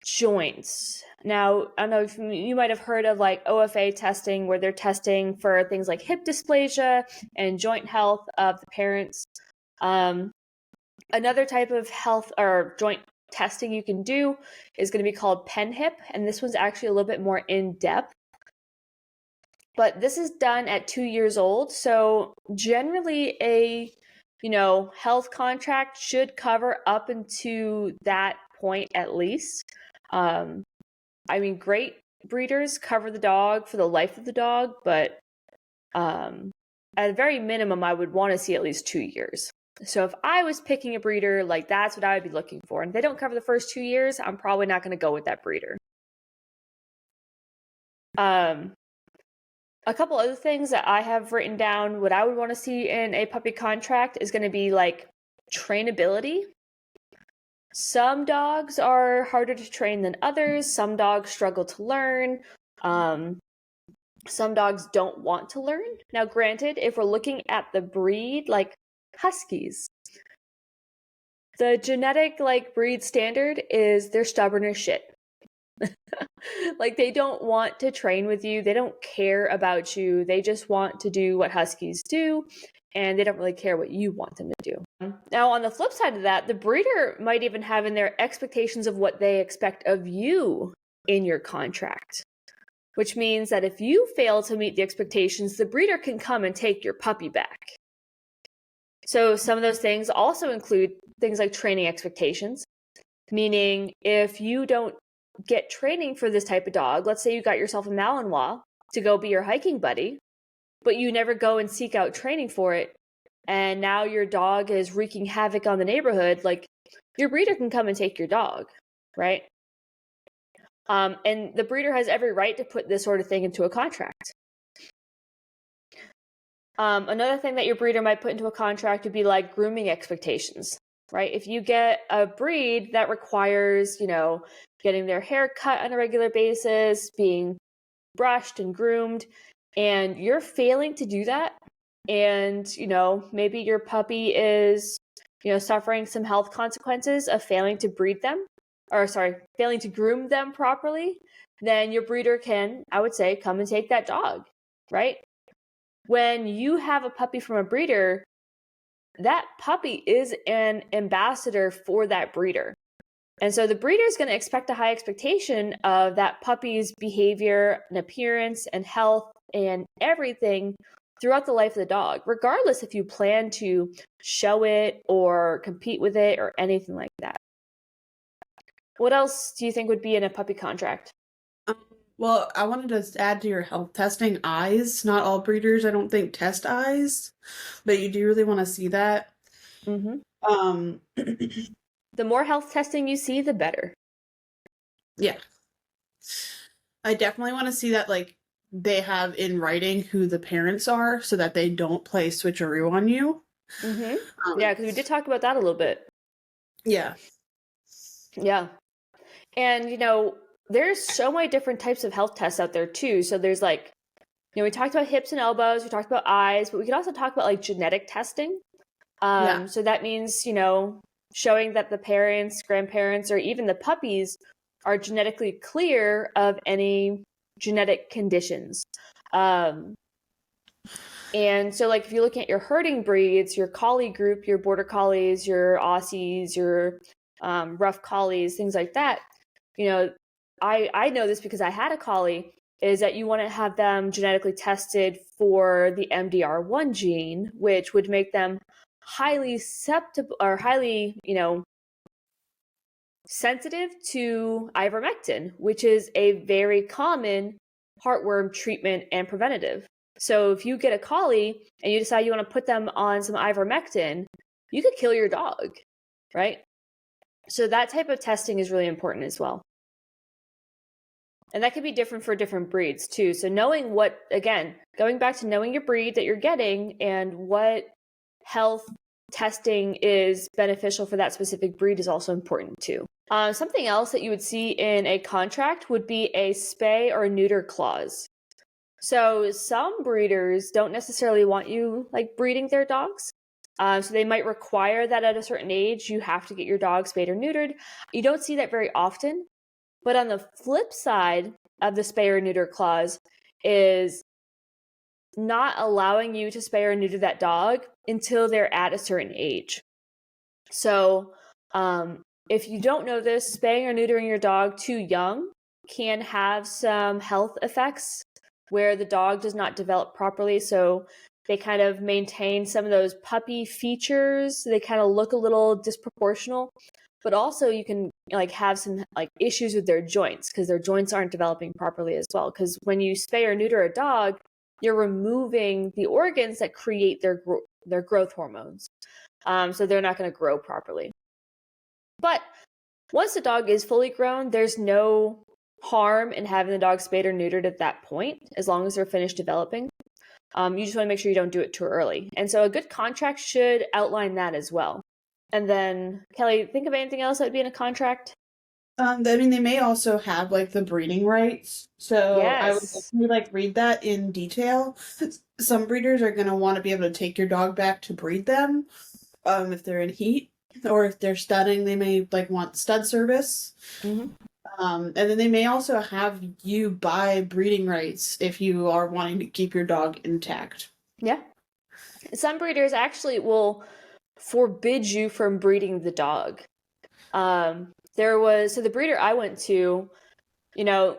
joints. Now, I don't know if you might have heard of OFA testing, where they're testing for things like hip dysplasia and joint health of the parents. Another type of health or joint testing you can do is going to be called PenHip, and this one's actually a little bit more in depth. But this is done at 2 years old, so generally a health contract should cover up into that point at least. Great breeders cover the dog for the life of the dog, but at a very minimum, I would want to see at least 2 years. So if I was picking a breeder, that's what I would be looking for. And if they don't cover the first 2 years, I'm probably not going to go with that breeder. A couple other things that I have written down, what I would want to see in a puppy contract is going to be trainability. Some dogs are harder to train than others. Some dogs struggle to learn. Some dogs don't want to learn. Now, granted, if we're looking at the breed, like Huskies, the genetic breed standard is they're stubborn as shit. Like, they don't want to train with you. They don't care about you. They just want to do what Huskies do, and they don't really care what you want them to do. Now, on the flip side of that, the breeder might even have in their expectations of what they expect of you in your contract, which means that if you fail to meet the expectations, the breeder can come and take your puppy back. So some of those things also include things like training expectations, meaning if you don't get training for this type of dog, let's say you got yourself a Malinois to go be your hiking buddy, but you never go and seek out training for it, and now your dog is wreaking havoc on the neighborhood, like, your breeder can come and take your dog, right? And the breeder has every right to put this sort of thing into a contract. Another thing that your breeder might put into a contract would be like grooming expectations, right? If you get a breed that requires, getting their hair cut on a regular basis, being brushed and groomed, and you're failing to do that, and, maybe your puppy is, suffering some health consequences of failing to failing to groom them properly, then your breeder can, I would say, come and take that dog, right? When you have a puppy from a breeder, that puppy is an ambassador for that breeder. And so the breeder is going to expect a high expectation of that puppy's behavior and appearance and health and everything throughout the life of the dog, regardless if you plan to show it or compete with it or anything like that. What else do you think would be in a puppy contract? Well, I wanted to add to your health testing eyes. Not all breeders, I don't think, test eyes, but you do really want to see that. Mm-hmm. The more health testing you see, the better. Yeah. I definitely want to see that, they have in writing who the parents are so that they don't play switcheroo on you. Mm-hmm. Yeah, because we did talk about that a little bit. Yeah. Yeah. And, there's so many different types of health tests out there too. So there's we talked about hips and elbows, we talked about eyes, but we could also talk about genetic testing. So that means, showing that the parents, grandparents, or even the puppies are genetically clear of any genetic conditions. And so if you're looking at your herding breeds, your collie group, your border collies, your Aussies, your rough collies, things like that, I know this because I had a collie, is that you want to have them genetically tested for the MDR1 gene, which would make them highly susceptible or highly, sensitive to ivermectin, which is a very common heartworm treatment and preventative. So if you get a collie and you decide you want to put them on some ivermectin, you could kill your dog, right? So that type of testing is really important as well. And that could be different for different breeds too. So knowing going back to knowing your breed that you're getting and what health testing is beneficial for that specific breed is also important too. Something else that you would see in a contract would be a spay or neuter clause. So some breeders don't necessarily want you breeding their dogs. So they might require that at a certain age, you have to get your dog spayed or neutered. You don't see that very often. But on the flip side of the spay or neuter clause is not allowing you to spay or neuter that dog until they're at a certain age. So if you don't know this, spaying or neutering your dog too young can have some health effects where the dog does not develop properly. So they kind of maintain some of those puppy features. They kind of look a little disproportional. But also you can have some issues with their joints because their joints aren't developing properly as well. Because when you spay or neuter a dog, you're removing the organs that create their growth hormones. So they're not going to grow properly. But once the dog is fully grown, there's no harm in having the dog spayed or neutered at that point, as long as they're finished developing. You just want to make sure you don't do it too early. And so a good contract should outline that as well. And then, Kelly, think of anything else that would be in a contract? I mean, they may also have like the breeding rights. So I would Yes. definitely like read that in detail. Some breeders are going to want to be able to take your dog back to breed them, if they're in heat, or if they're studding, they may like want stud service. Hmm. And then they may also have you buy breeding rights if you are wanting to keep your dog intact. Yeah. Some breeders actually will forbid you from breeding the dog. So the breeder I went to, you know,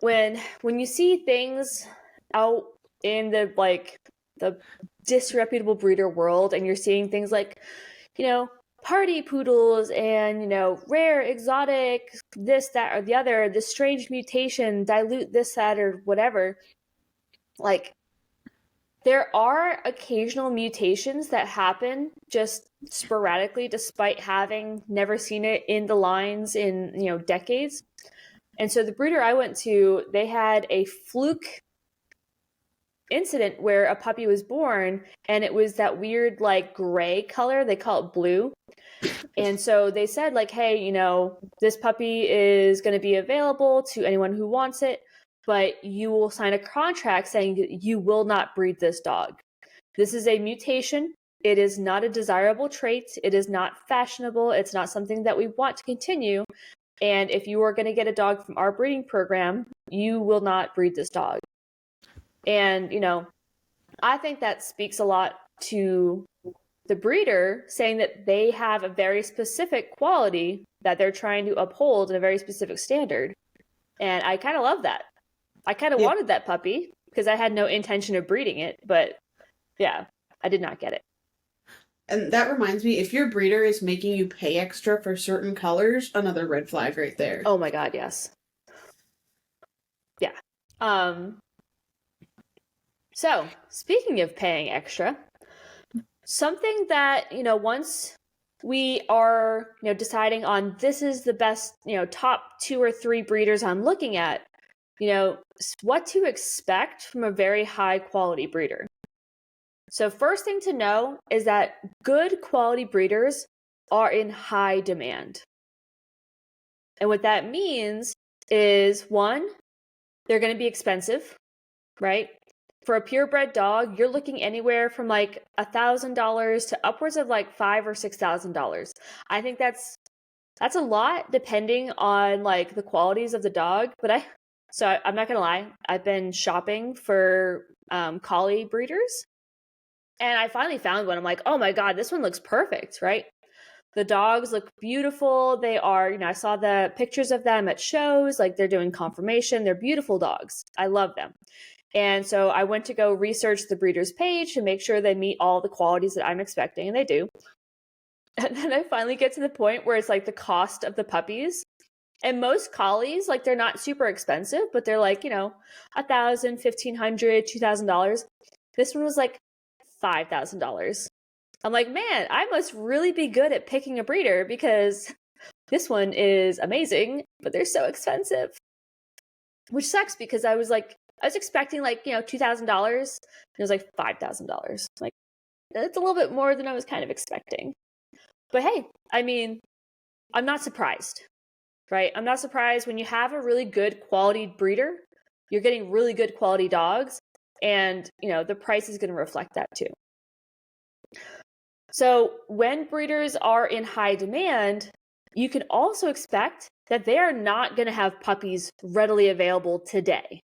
when you see things out in the the disreputable breeder world and you're seeing things like, party poodles and, rare exotic this, that, or the other, this strange mutation, dilute this, that, or whatever, like there are occasional mutations that happen just sporadically despite having never seen it in the lines in, decades. And so the breeder I went to, they had a fluke incident where a puppy was born and it was that weird like gray color. They call it blue. And so they said like, hey, this puppy is going to be available to anyone who wants it, but you will sign a contract saying that you will not breed this dog. This is a mutation. It is not a desirable trait. It is not fashionable. It's not something that we want to continue. And if you are going to get a dog from our breeding program, you will not breed this dog. And, I think that speaks a lot to the breeder saying that they have a very specific quality that they're trying to uphold in a very specific standard. And I kind of love that. I kind of wanted that puppy because I had no intention of breeding it, but yeah, I did not get it. And that reminds me, if your breeder is making you pay extra for certain colors, another red flag right there. Oh my God, yes. Yeah. So speaking of paying extra, something that, once we are, deciding on this is the best, top 2 or 3 breeders I'm looking at, what to expect from a very high quality breeder. So first thing to know is that good quality breeders are in high demand. And what that means is, one, they're going to be expensive, right? For a purebred dog, you're looking anywhere from like $1,000 to upwards of like $5,000 or $6,000. I think that's a lot depending on like the qualities of the dog. But I'm not gonna lie, I've been shopping for collie breeders, and I finally found one. I'm like, oh my God, this one looks perfect, right? The dogs look beautiful. They are, I saw the pictures of them at shows, like they're doing conformation. They're beautiful dogs. I love them. And so I went to go research the breeder's page to make sure they meet all the qualities that I'm expecting, and they do. And then I finally get to the point where it's like the cost of the puppies. And most collies, like they're not super expensive, but they're like, $1,000, $1,500, $2,000. This one was like $5,000. I'm like, man, I must really be good at picking a breeder because this one is amazing, but they're so expensive. Which sucks because I was expecting like, $2,000. It was like $5,000. Like, it's a little bit more than I was kind of expecting. But hey, I mean, I'm not surprised, right? I'm not surprised when you have a really good quality breeder, you're getting really good quality dogs, and, the price is going to reflect that too. So when breeders are in high demand, you can also expect that they are not going to have puppies readily available today,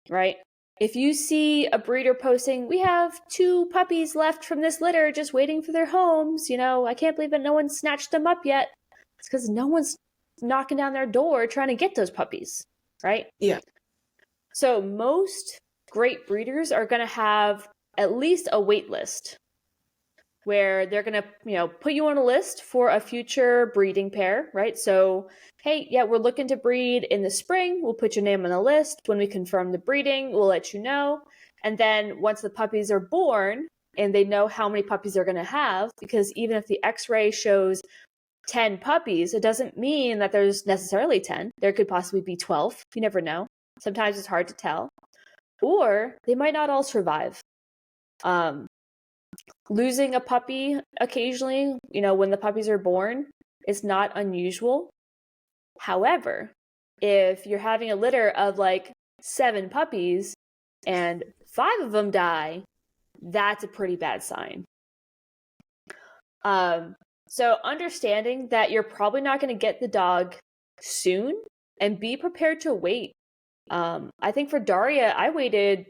right? If you see a breeder posting, we have 2 puppies left from this litter just waiting for their homes, I can't believe that no one snatched them up yet. It's because no one's knocking down their door trying to get those puppies, right? Yeah. So most great breeders are going to have at least a wait list where they're going to, put you on a list for a future breeding pair, right? So, hey, yeah, we're looking to breed in the spring. We'll put your name on the list. When we confirm the breeding, we'll let you know. And then once the puppies are born and they know how many puppies they're going to have, because even if the x-ray shows 10 puppies, it doesn't mean that there's necessarily 10. There could possibly be 12. You never know. Sometimes it's hard to tell. Or they might not all survive. Losing a puppy occasionally, when the puppies are born, is not unusual. However, if you're having a litter of like 7 puppies and 5 of them die, that's a pretty bad sign. So understanding that you're probably not going to get the dog soon, and be prepared to wait. I think for Daria, I waited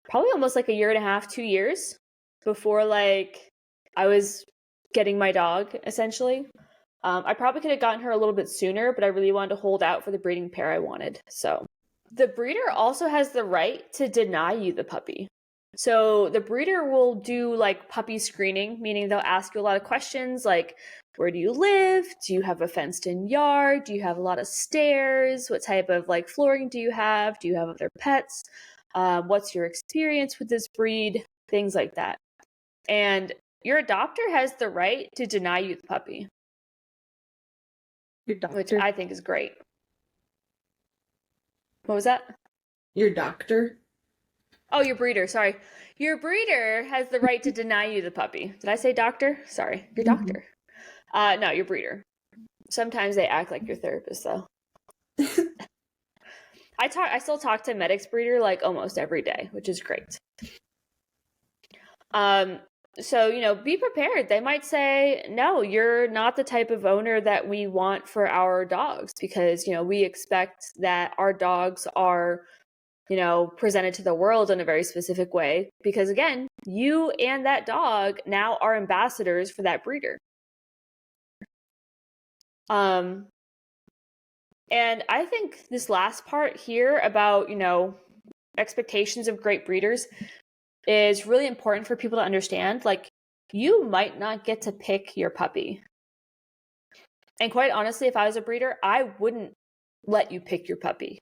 probably almost like 1.5 years, 2 years before like I was getting my dog, essentially. I probably could have gotten her a little bit sooner, but I really wanted to hold out for the breeding pair I wanted. So the breeder also has the right to deny you the puppy. So the breeder will do like puppy screening, meaning they'll ask you a lot of questions like, where do you live? Do you have a fenced in yard? Do you have a lot of stairs? What type of like flooring do you have? Do you have other pets? What's your experience with this breed? Things like that. And your adopter has the right to deny you the puppy, which I think is great. What was that? Your doctor? Oh, your breeder. Sorry. Your breeder has the right to deny you the puppy. Did I say doctor? Sorry. Your doctor. No, your breeder. Sometimes they act like your therapist, though. I still talk to Medic's breeder like almost every day, which is great. So, be prepared. They might say, no, you're not the type of owner that we want for our dogs because, we expect that our dogs are, presented to the world in a very specific way because, again, you and that dog now are ambassadors for that breeder. And I think this last part here about, expectations of great breeders is really important for people to understand. Like, you might not get to pick your puppy. And quite honestly, if I was a breeder, I wouldn't let you pick your puppy.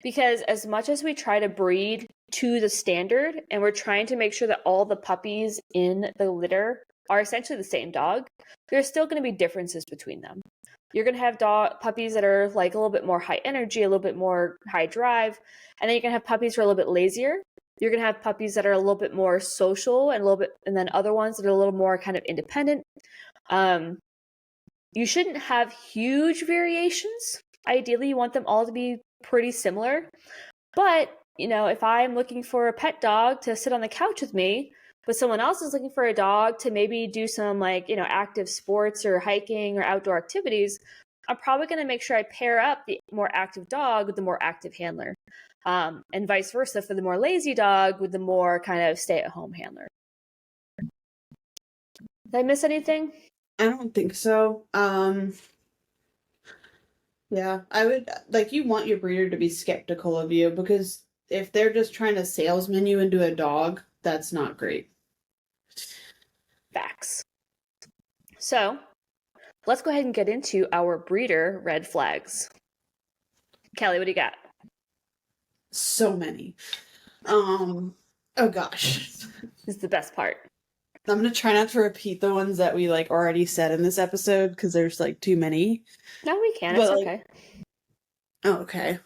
Because as much as we try to breed to the standard and we're trying to make sure that all the puppies in the litter are essentially the same dog, there's still going to be differences between them. You're going to have puppies that are like a little bit more high energy, a little bit more high drive, and then you're going to have puppies who are a little bit lazier. You're going to have puppies that are a little bit more social and then other ones that are a little more kind of independent. You shouldn't have huge variations. Ideally, you want them all to be pretty similar. But, if I'm looking for a pet dog to sit on the couch with me, but someone else is looking for a dog to maybe do some active sports or hiking or outdoor activities, I'm probably going to make sure I pair up the more active dog with the more active handler. And vice versa for the more lazy dog with the more kind of stay-at-home handler. Did I miss anything? I don't think so. Yeah, I would you want your breeder to be skeptical of you because if they're just trying to salesman you into a dog, that's not great. Facts. So, let's go ahead and get into our breeder red flags. Kelly, what do you got? So many. Oh gosh. This is the best part. I'm gonna try not to repeat the ones that we already said in this episode because there's too many. No, we can. It's okay. Oh, okay.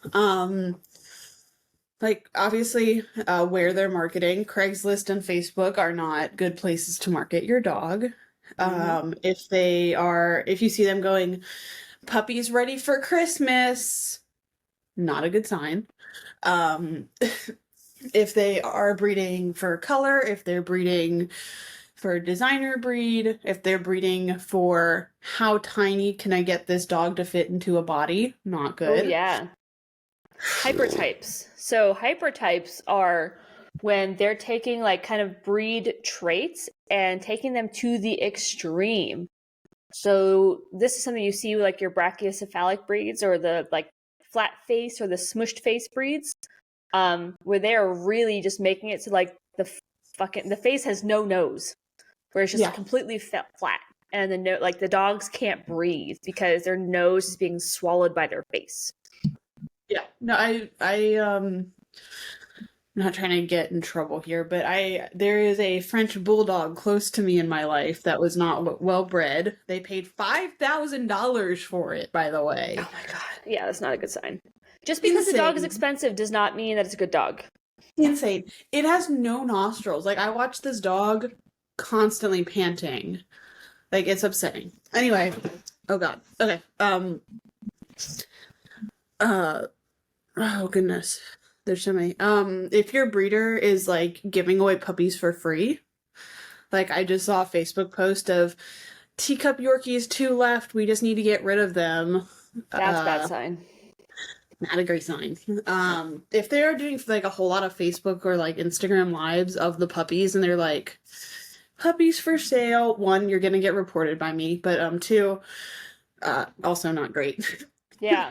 Obviously, where they're marketing, Craigslist and Facebook are not good places to market your dog. If you see them going, puppies ready for Christmas, not a good sign. If they are breeding for color, if they're breeding for designer breed, if they're breeding for how tiny can I get this dog to fit into a body, not good. Oh, yeah. Hypertypes. So hypertypes are when they're taking kind of breed traits and taking them to the extreme. So this is something you see with your brachycephalic breeds or the flat face or the smushed face breeds, where they are really just making it so the face has no nose, where it's just completely flat, and the dogs can't breathe because their nose is being swallowed by their face. Yeah, no, I'm not trying to get in trouble here, but there is a French bulldog close to me in my life that was not well bred. They paid $5,000 for it, by the way. Oh my god, yeah, that's not a good sign. Just because the dog is expensive does not mean that it's a good dog. Insane. It has no nostrils. I watched this dog constantly panting. It's upsetting. Anyway, Oh God. Okay. Uh. Oh goodness. There's so many. If your breeder is like giving away puppies for free, like I just saw a Facebook post of teacup Yorkies, 2 left. We just need to get rid of them. That's a bad sign. Not a great sign. If they are doing like a whole lot of Facebook or like Instagram lives of the puppies and they're like puppies for sale, one, you're gonna get reported by me, but two, also not great. Yeah.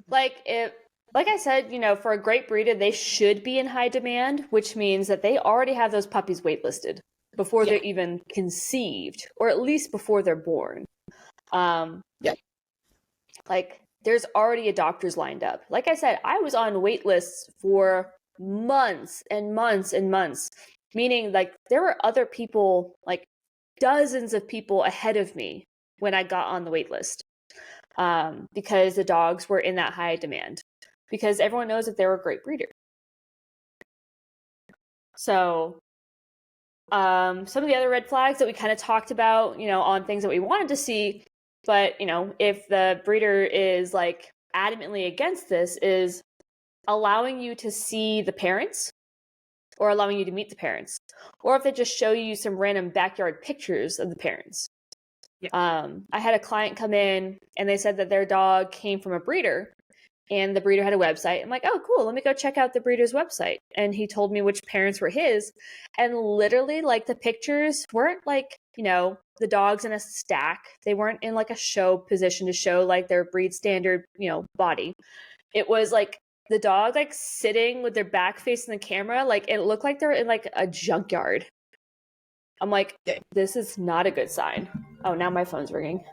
Like I said, for a great breeder, they should be in high demand, which means that they already have those puppies waitlisted before Yeah. they're even conceived, or at least before they're born. Yeah. Like there's already adopters lined up. Like I said, I was on wait lists for months and months and months, meaning like there were other people, like dozens of people ahead of me when I got on the wait list, because the dogs were in that high demand, because everyone knows that they're a great breeder. So some of the other red flags that we kind of talked about, on things that we wanted to see, but if the breeder is like adamantly against this, is allowing you to see the parents or allowing you to meet the parents, or if they just show you some random backyard pictures of the parents. Yeah. I had a client come in and they said that their dog came from a breeder and the breeder had a website. I'm like, oh, cool. Let me go check out the breeder's website. And he told me which parents were his. And literally, like, the pictures weren't like, the dogs in a stack. They weren't in like a show position to show like their breed standard, body. It was like the dog like sitting with their back facing the camera. Like it looked like they're in like a junkyard. I'm like, this is not a good sign. Oh, now my phone's ringing.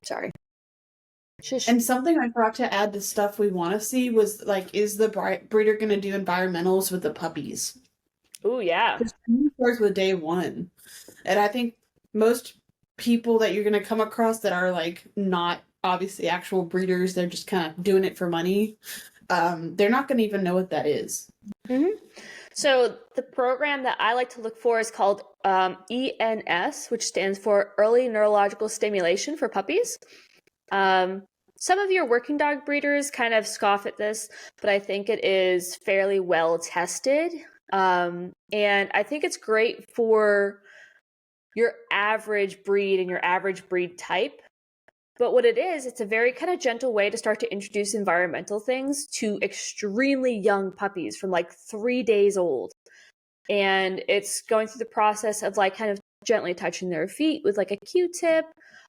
Sorry. Shush. And something I forgot to add to stuff we want to see was like, is the breeder going to do environmentals with the puppies? Oh, yeah. Because starts with day one. And I think most people that you're going to come across that are like not obviously actual breeders, they're just kind of doing it for money. They're not going to even know what that is. Mm-hmm. So the program that I like to look for is called ENS, which stands for Early Neurological Stimulation for Puppies. Some of your working dog breeders kind of scoff at this, but I think it is fairly well tested. And I think it's great for your average breed and your average breed type. But what it is, it's a very kind of gentle way to start to introduce environmental things to extremely young puppies from like 3 days old. And it's going through the process of like kind of gently touching their feet with like a Q-tip,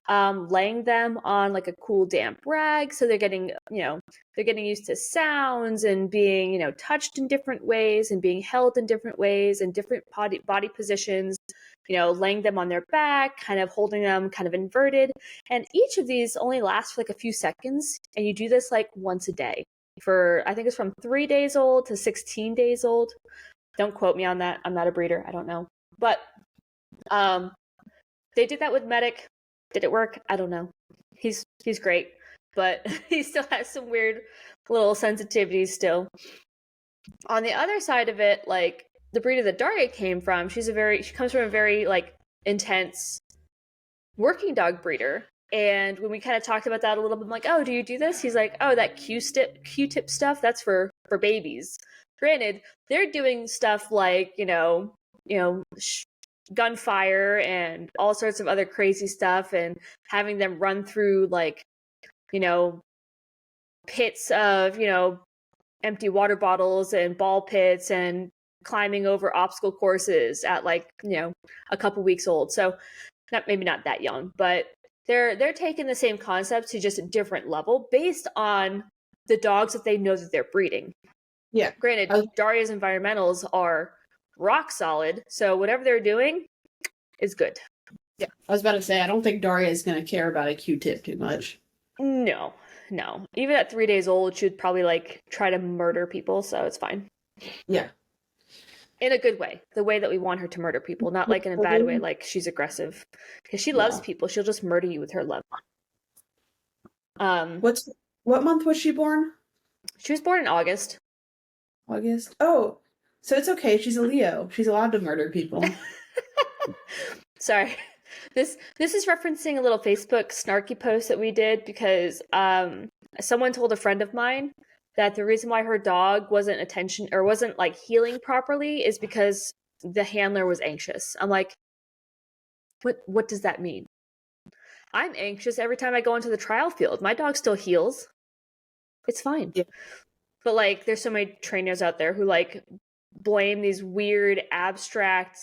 laying them on like a cool damp rag. So they're getting used to sounds and being, touched in different ways and being held in different ways and different body positions, laying them on their back, kind of holding them kind of inverted. And each of these only lasts for like a few seconds. And you do this like once a day for, I think it's from 3 days old to 16 days old. Don't quote me on that. I'm not a breeder. I don't know. But they did that with Medic. Did it work? I don't know. He's great, but he still has some weird little sensitivities still. On the other side of it, like the breeder that Daria came from, she comes from a very like intense working dog breeder. And when we kind of talked about that a little bit, I'm like, oh, do you do this? He's like, oh, that Q-tip stuff, that's for babies. Granted, they're doing stuff like, gunfire and all sorts of other crazy stuff and having them run through like, pits of, empty water bottles and ball pits and climbing over obstacle courses at like, a couple weeks old. So maybe not that young, but they're taking the same concept to just a different level based on the dogs that they know that they're breeding. Yeah. Granted, Daria's environmentals are rock solid, so whatever they're doing is good. Yeah. I was about to say, I don't think Daria is going to care about a Q-tip too much. No. Even at 3 days old, she'd probably like try to murder people, so it's fine. Yeah. In a good way. The way that we want her to murder people, not like in a bad way, like she's aggressive. Because she loves people. She'll just murder you with her love. What month was she born? She was born in August. August? Oh, so it's okay. She's a Leo. She's allowed to murder people. Sorry. This is referencing a little Facebook snarky post that we did because someone told a friend of mine that the reason why her dog wasn't like healing properly is because the handler was anxious. I'm like, what does that mean? I'm anxious every time I go into the trial field. My dog still heals. It's fine. Yeah. But like there's so many trainers out there who like blame these weird abstract,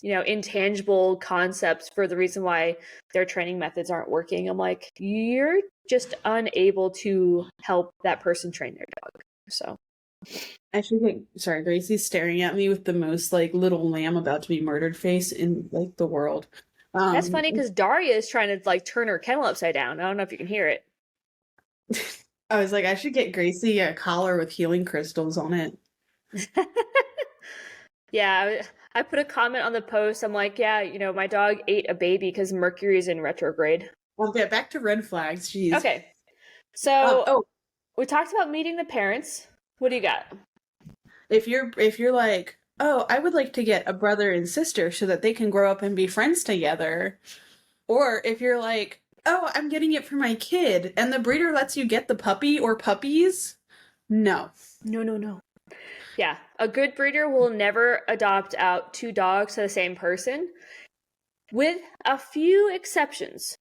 intangible concepts for the reason why their training methods aren't working. I'm like, you're just unable to help that person train their dog. So I actually think, sorry, Gracie's staring at me with the most like little lamb about to be murdered face in like the world. That's funny because Daria is trying to like turn her kennel upside down. I don't know if you can hear it. I was like, I should get Gracie a collar with healing crystals on it. Yeah, I put a comment on the post. I'm like, yeah, my dog ate a baby because Mercury's in retrograde. Well, yeah, back to red flags. Jeez. Okay, so we talked about meeting the parents. What do you got? If you're like, oh, I would like to get a brother and sister so that they can grow up and be friends together, or if you're like, oh, I'm getting it for my kid, and the breeder lets you get the puppy or puppies, no. No. Yeah, a good breeder will never adopt out two dogs to the same person, with a few exceptions.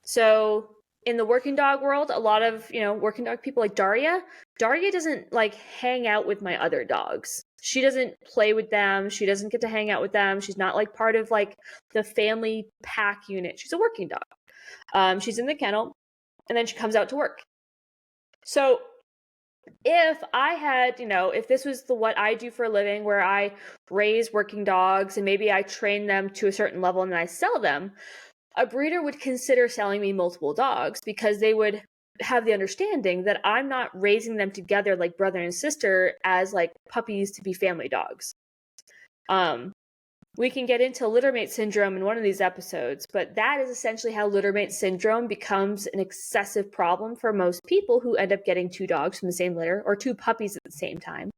So in the working dog world, a lot of, working dog people like Daria doesn't like hang out with my other dogs. She doesn't play with them. She doesn't get to hang out with them. She's not like part of like the family pack unit. She's a working dog. She's in the kennel and then she comes out to work. So if I had, if this was what I do for a living where I raise working dogs and maybe I train them to a certain level and then I sell them, a breeder would consider selling me multiple dogs because they would have the understanding that I'm not raising them together like brother and sister as like puppies to be family dogs. We can get into littermate syndrome in one of these episodes, but that is essentially how littermate syndrome becomes an excessive problem for most people who end up getting two dogs from the same litter or two puppies at the same time,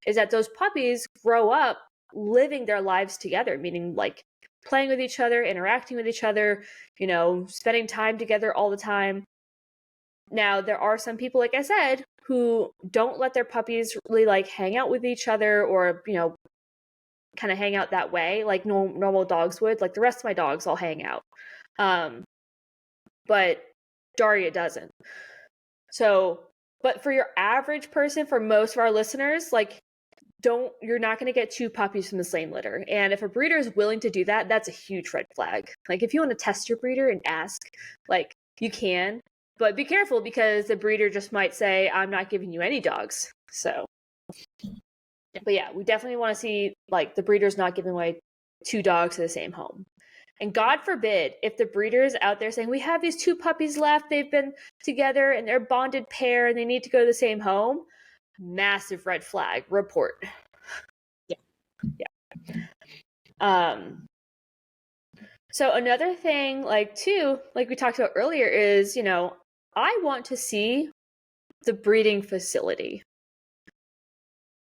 is that those puppies grow up living their lives together, meaning like playing with each other, interacting with each other, spending time together all the time. Now, there are some people, like I said, who don't let their puppies really like hang out with each other or, kind of hang out that way like normal dogs would. Like the rest of my dogs all hang out. But Daria doesn't. So, but for your average person, for most of our listeners, like you're not going to get two puppies from the same litter. And if a breeder is willing to do that, that's a huge red flag. Like if you want to test your breeder and ask, like you can, but be careful because the breeder just might say, I'm not giving you any dogs. So, but yeah, we definitely want to see like the breeder's not giving away two dogs to the same home. And God forbid if the breeder is out there saying, we have these two puppies left, they've been together and they're a bonded pair and they need to go to the same home. Massive red flag. Report. Yeah. So another thing, like too, like we talked about earlier, is I want to see the breeding facility.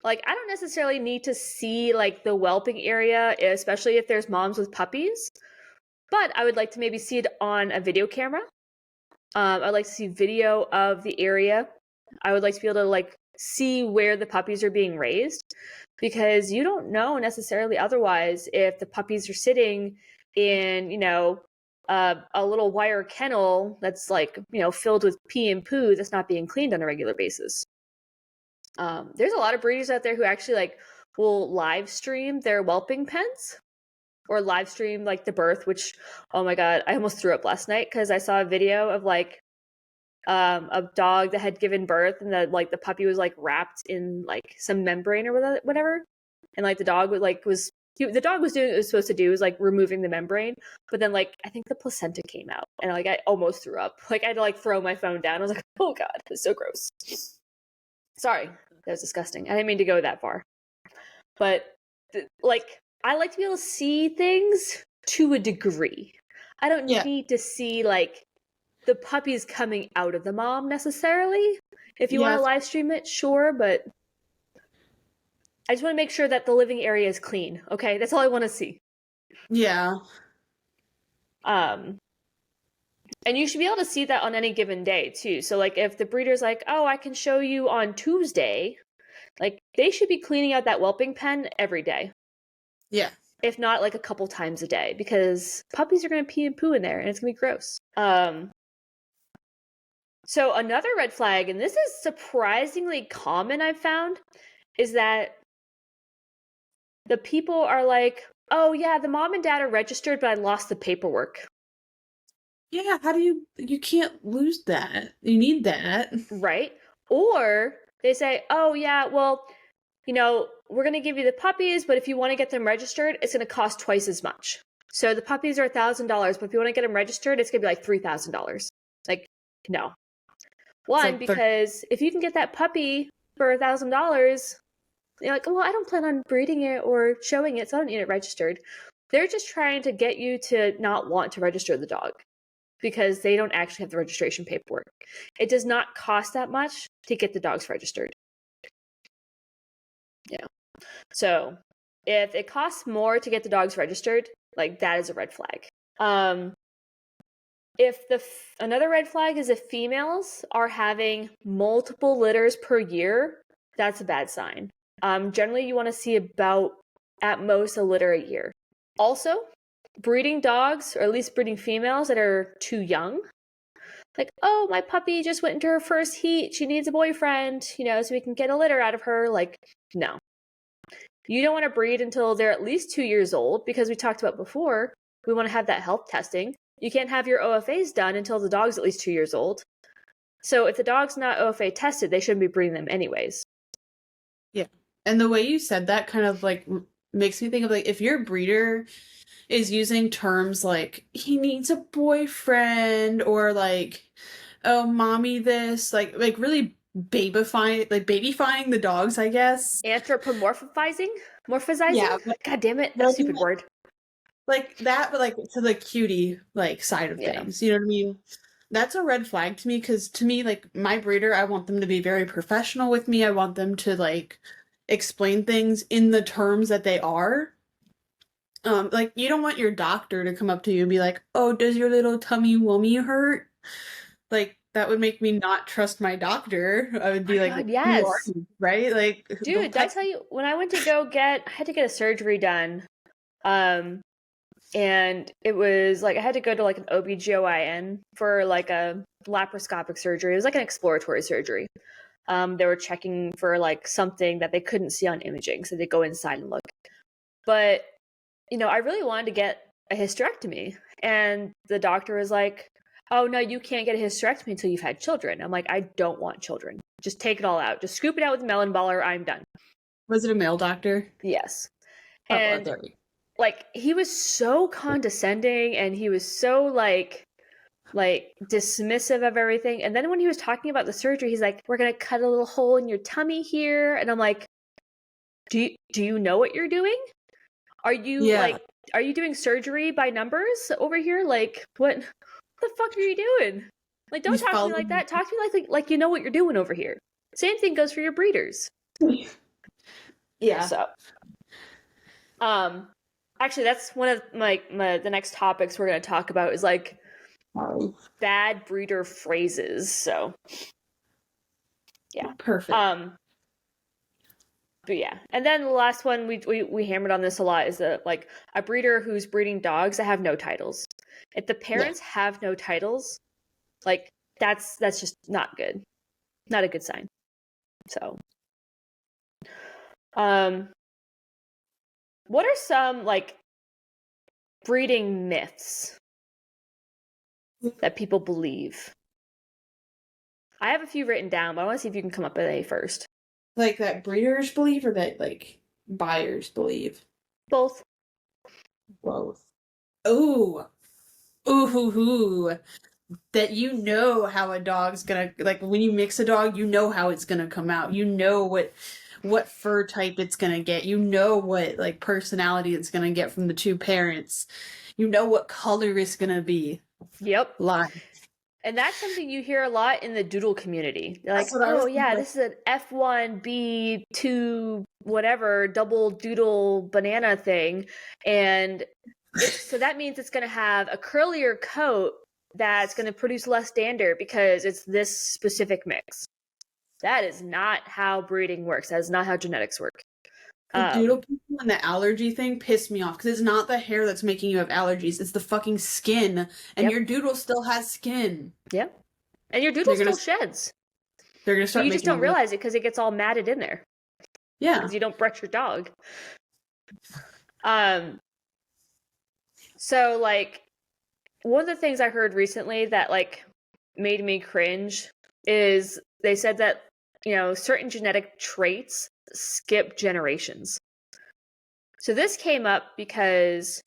Like I don't necessarily need to see like the whelping area, especially if there's moms with puppies, but I would like to maybe see it on a video camera. I'd like to see video of the area. I would like to be able to like see where the puppies are being raised, because you don't know necessarily otherwise if the puppies are sitting in, a little wire kennel that's like, filled with pee and poo that's not being cleaned on a regular basis. There's a lot of breeders out there who actually like will live stream their whelping pens or live stream like the birth, which, oh my God, I almost threw up last night because I saw a video of like a dog that had given birth and that like the puppy was like wrapped in like some membrane or whatever, and like the dog the dog was doing what it was supposed to do, was like removing the membrane, but then like I think the placenta came out and like I almost threw up. Like I had to like throw my phone down. I was like, oh God, it's so gross. Sorry, that was disgusting. I didn't mean to go that far, but like I like to be able to see things to a degree. I don't need to see like the puppies coming out of the mom necessarily. If you want to live stream it, sure, but I just want to make sure that the living area is clean. Okay, that's all I want to see. Yeah. And you should be able to see that on any given day too. So like if the breeder's like, oh, I can show you on Tuesday, like they should be cleaning out that whelping pen every day. Yeah. If not like a couple times a day, because puppies are going to pee and poo in there and it's going to be gross. So another red flag, and this is surprisingly common I've found, is that the people are like, oh yeah, the mom and dad are registered, but I lost the paperwork. Yeah, how do you can't lose that. You need that. Right? Or they say, oh yeah, well, you know, we're going to give you the puppies, but if you want to get them registered, it's going to cost twice as much. So the puppies are $1,000, but if you want to get them registered, it's going to be like $3,000. Like, no. One, like because if you can get that puppy for $1,000, you're like, well, I don't plan on breeding it or showing it, so I don't need it registered. They're just trying to get you to not want to register the dog because they don't actually have the registration paperwork. It does not cost that much to get the dogs registered. Yeah. So if it costs more to get the dogs registered, like that is a red flag. If another red flag is if females are having multiple litters per year, that's a bad sign. Generally, you want to see about at most a litter a year. Also, breeding dogs, or at least breeding females that are too young. Like, oh, my puppy just went into her first heat. She needs a boyfriend, you know, so we can get a litter out of her. Like, no. You don't want to breed until they're at least 2 years old, because we talked about before, we want to have that health testing. You can't have your OFAs done until the dog's at least 2 years old. So if the dog's not OFA tested, they shouldn't be breeding them anyways. Yeah. And the way you said that kind of like makes me think of like if your breeder is using terms like he needs a boyfriend or like, oh, mommy this, like really babyfying the dogs, I guess. Morphizing? Yeah. God damn it, that's a stupid word. Like that, but like to the cutie like side of things. You know what I mean? That's a red flag to me, because to me, like my breeder, I want them to be very professional with me. I want them to like explain things in the terms that they are. Like you don't want your doctor to come up to you and be like, "Oh, does your little tummy wummy hurt?" Like that would make me not trust my doctor. I would be like, God, yes. "Who are you?" Right? Like, dude, did I tell you when I went to I had to get a surgery done. And it was like I had to go to like an OBGYN for like a laparoscopic surgery. It was like an exploratory surgery. They were checking for like something that they couldn't see on imaging, so they go inside and look. But you know, I really wanted to get a hysterectomy, and the doctor was like, "Oh no, you can't get a hysterectomy until you've had children." I'm like, "I don't want children. Just take it all out. Just scoop it out with a melon baller. I'm done." Was it a male doctor? Yes. And like he was so condescending, and he was so like dismissive of everything. And then when he was talking about the surgery, he's like, "We're gonna cut a little hole in your tummy here," and I'm like, do you know what you're doing? Are you are you doing surgery by numbers over here? Like what the fuck are you doing? Like, don't talk to me like that. Talk to me like you know what you're doing over here. Same thing goes for your breeders. Yeah. So actually, that's one of the next topics we're going to talk about is like bad breeder phrases. So, yeah, perfect. But yeah, and then the last one we hammered on this a lot is like a breeder who's breeding dogs that have no titles. If the parents have no titles, like that's just not good, not a good sign. So, what are some like breeding myths that people believe? I have a few written down, but I want to see if you can come up with any first. Like that breeders believe or that like buyers believe? Both. Ooh. Ooh. That you know how a dog's gonna, like when you mix a dog, you know how it's gonna come out. You know what fur type it's gonna get. You know what like personality it's gonna get from the two parents. You know what color it's gonna be. Yep. Live. And that's something you hear a lot in the doodle community. They're like, oh yeah, this is an F1, B2, whatever, double doodle banana thing. And So that means it's going to have a curlier coat that's going to produce less dander because it's this specific mix. That is not how breeding works. That is not how genetics work. The doodle people and the allergy thing piss me off because it's not the hair that's making you have allergies. It's the fucking skin. And your doodle still has skin. Yep. And your doodle still sheds. They're going to start You just don't realize it because it gets all matted in there. Yeah. Because you don't brush your dog. So, like, one of the things I heard recently that, like, made me cringe is they said that, you know, certain genetic traits skip generations. So this came up because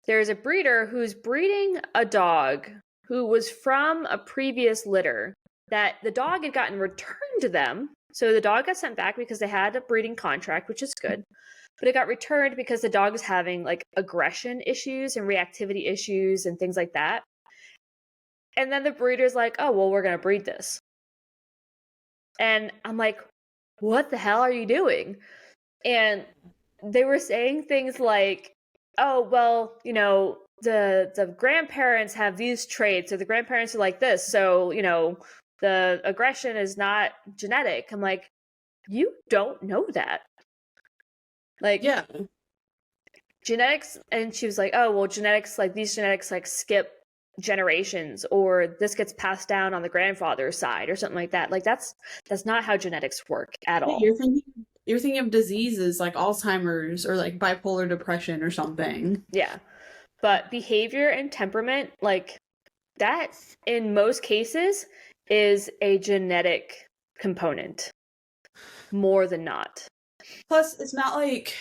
there's a breeder who's breeding a dog who was from a previous litter that the dog had gotten returned to them. So the dog got sent back because they had a breeding contract, which is good. But it got returned because the dog was having like aggression issues and reactivity issues and things like that. And then the breeder's like, oh, well, we're going to breed this. And I'm like, what the hell are you doing? And they were saying things like, oh, well, you know, the grandparents have these traits, or the grandparents are like this. So, you know, the aggression is not genetic. I'm like, you don't know that. Like, yeah. Genetics, and she was like, oh, well, genetics, like these genetics like skip generations, or this gets passed down on the grandfather's side or something like that. Like that's not how genetics work at all. You're thinking of diseases like Alzheimer's or like bipolar depression or something. Yeah. But behavior and temperament, like that in most cases is a genetic component more than not. Plus, it's not like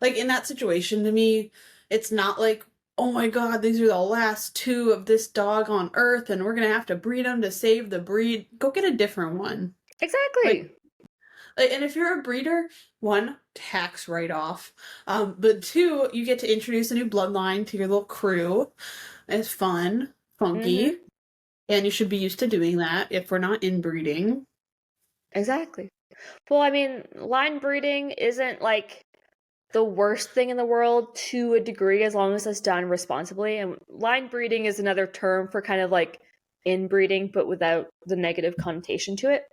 in that situation to me, it's not like, oh my god, these are the last two of this dog on earth and we're going to have to breed them to save the breed. Go get a different one. Exactly. And if you're a breeder, one, tax write-off. But two, you get to introduce a new bloodline to your little crew. It's fun, funky. And you should be used to doing that if we're not inbreeding. Exactly. Well, I mean, line breeding isn't like the worst thing in the world to a degree as long as it's done responsibly. And line breeding is another term for kind of like inbreeding, but without the negative connotation to it.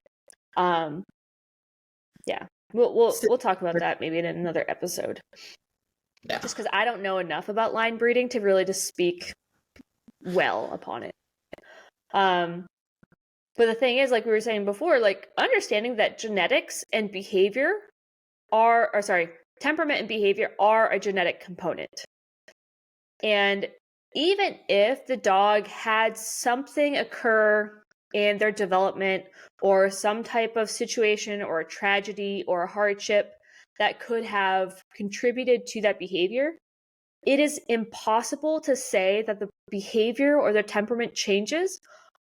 Yeah, we'll talk about that maybe in another episode. Yeah. Just because I don't know enough about line breeding to really just speak well upon it. But the thing is, like we were saying before, like understanding that genetics and behavior temperament and behavior are a genetic component. And even if the dog had something occur in their development or some type of situation or a tragedy or a hardship that could have contributed to that behavior, it is impossible to say that the behavior or their temperament changes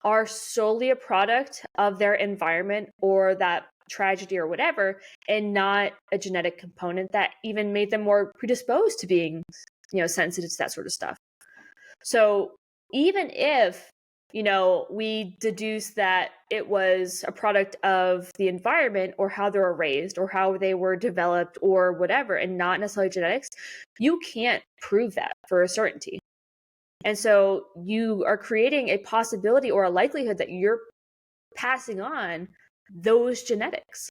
are solely a product of their environment or that tragedy or whatever, and not a genetic component that even made them more predisposed to being, you know, sensitive to that sort of stuff. So even if, you know, we deduce that it was a product of the environment or how they were raised or how they were developed or whatever, and not necessarily genetics, you can't prove that for a certainty. And so you are creating a possibility or a likelihood that you're passing on those genetics.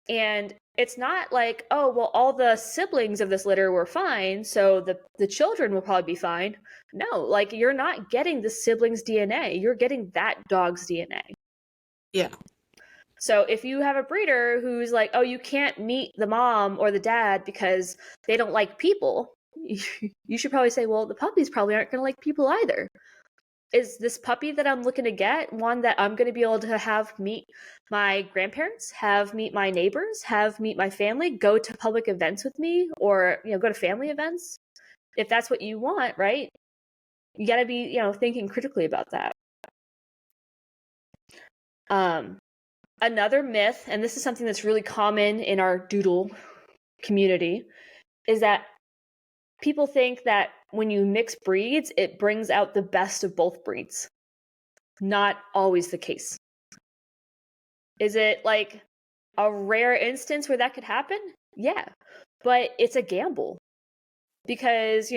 And it's not like, oh, well, all the siblings of this litter were fine, so the children will probably be fine. No, like you're not getting the siblings' DNA. You're getting that dog's DNA. Yeah. So if you have a breeder who's like, oh, you can't meet the mom or the dad because they don't like people, you should probably say, well, the puppies probably aren't going to like people either. Is this puppy that I'm looking to get one that I'm going to be able to have meet my grandparents, have meet my neighbors, have meet my family, go to public events with me, or, you know, go to family events? If that's what you want, right? You got to be, you know, thinking critically about that. Another myth, and this is something that's really common in our doodle community, is that people think that when you mix breeds, it brings out the best of both breeds. Not always the case. Is it like a rare instance where that could happen? Yeah, but it's a gamble. Because,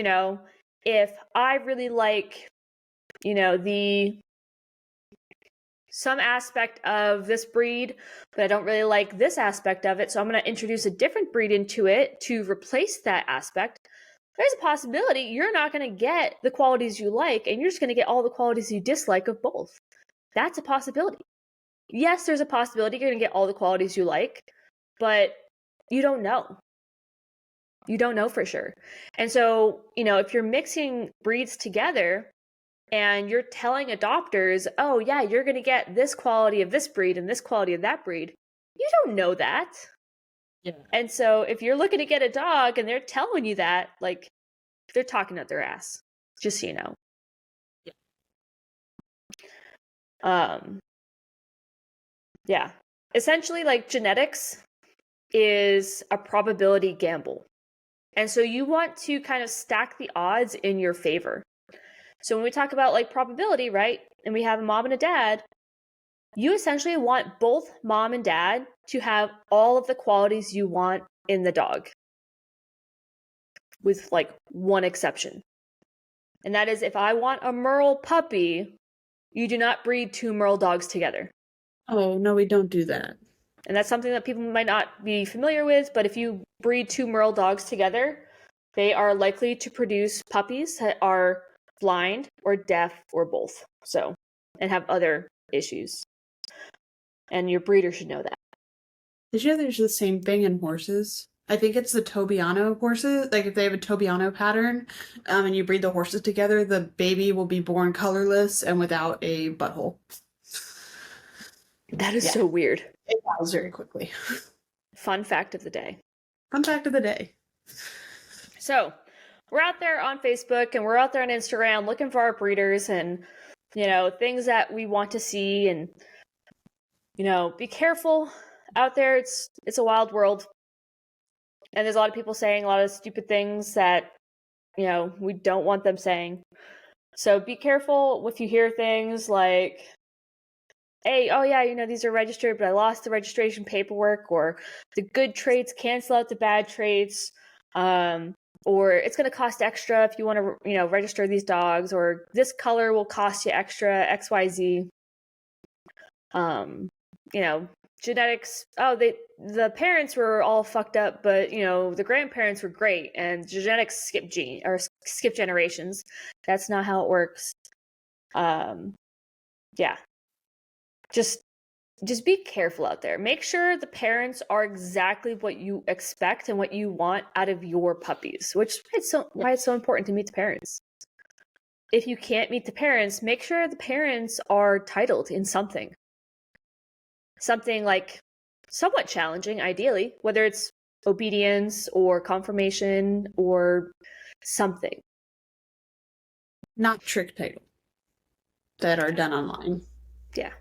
if I really like, some aspect of this breed, but I don't really like this aspect of it, so I'm going to introduce a different breed into it to replace that aspect, there's a possibility you're not going to get the qualities you like, and you're just going to get all the qualities you dislike of both. That's a possibility. Yes, there's a possibility you're going to get all the qualities you like, but you don't know. You don't know for sure. And so, if you're mixing breeds together and you're telling adopters, oh yeah, you're going to get this quality of this breed and this quality of that breed, you don't know that. Yeah. And so if you're looking to get a dog and they're telling you that, like, they're talking out their ass, just so you know. Yeah. Essentially, like, genetics is a probability gamble. And so you want to kind of stack the odds in your favor. So when we talk about like probability, right, and we have a mom and a dad, you essentially want both mom and dad to have all of the qualities you want in the dog, with like one exception. And that is, if I want a Merle puppy, you do not breed two Merle dogs together. Oh, no, we don't do that. And that's something that people might not be familiar with, but if you breed two Merle dogs together, they are likely to produce puppies that are blind or deaf or both, so, and have other issues. And your breeder should know that. Did you know there's the same thing in horses? I think it's the Tobiano horses. Like, if they have a Tobiano pattern, and you breed the horses together, the baby will be born colorless and without a butthole. That is so weird. It dies very quickly. Fun fact of the day. Fun fact of the day. So, we're out there on Facebook and we're out there on Instagram looking for our breeders and, things that we want to see, and, be careful out there. It's a wild world. And there's a lot of people saying a lot of stupid things that, we don't want them saying. So be careful if you hear things like, hey, oh yeah, these are registered, but I lost the registration paperwork, or the good traits cancel out the bad traits, or it's going to cost extra if you want to, register these dogs, or this color will cost you extra XYZ. Genetics, the parents were all fucked up, but the grandparents were great, and genetics skip generations. That's not how it works. Yeah. Just be careful out there. Make sure the parents are exactly what you expect and what you want out of your puppies, which is why it's so important to meet the parents. If you can't meet the parents, make sure the parents are titled in something. Something like somewhat challenging, ideally, whether it's obedience or confirmation or something. Not trick title that are done online. Yeah.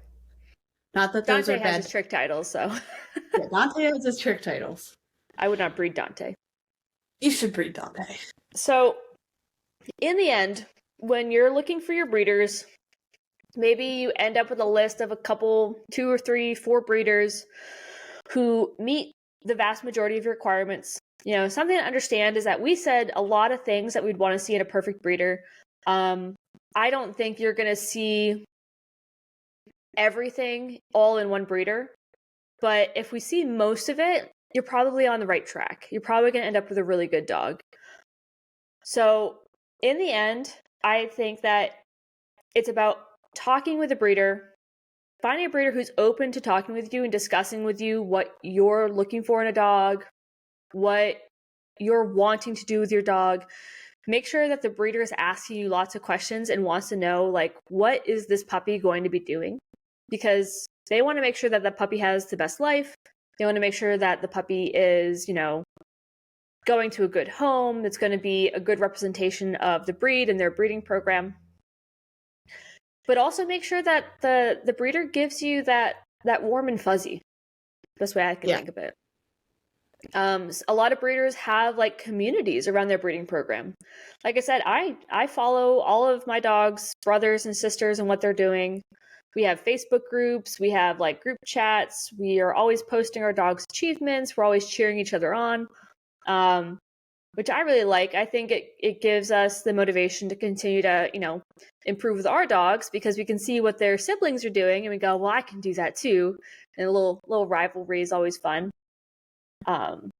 Not that those Dante are bad. has his trick titles, so. Yeah, Dante has his trick titles. I would not breed Dante. You should breed Dante. So, in the end, when you're looking for your breeders, maybe you end up with a list of a couple, 2 or 3, 4 breeders who meet the vast majority of your requirements. Something to understand is that we said a lot of things that we'd want to see in a perfect breeder. I don't think you're going to see everything all in one breeder, but if we see most of it, you're probably on the right track. You're probably going to end up with a really good dog. So in the end, I think that it's about talking with a breeder, finding a breeder who's open to talking with you and discussing with you what you're looking for in a dog, what you're wanting to do with your dog. Make sure that the breeder is asking you lots of questions and wants to know, like, what is this puppy going to be doing? Because they want to make sure that the puppy has the best life. They want to make sure that the puppy is, going to a good home. That's going to be a good representation of the breed and their breeding program. But also make sure that the breeder gives you that warm and fuzzy. Best way I can think of it. A lot of breeders have like communities around their breeding program. Like I said, I follow all of my dogs' brothers and sisters and what they're doing. We have Facebook groups, we have like group chats, we are always posting our dogs' achievements, we're always cheering each other on. which I really like. I think it gives us the motivation to continue to, improve with our dogs because we can see what their siblings are doing and we go, well, I can do that too. And a little rivalry is always fun. And,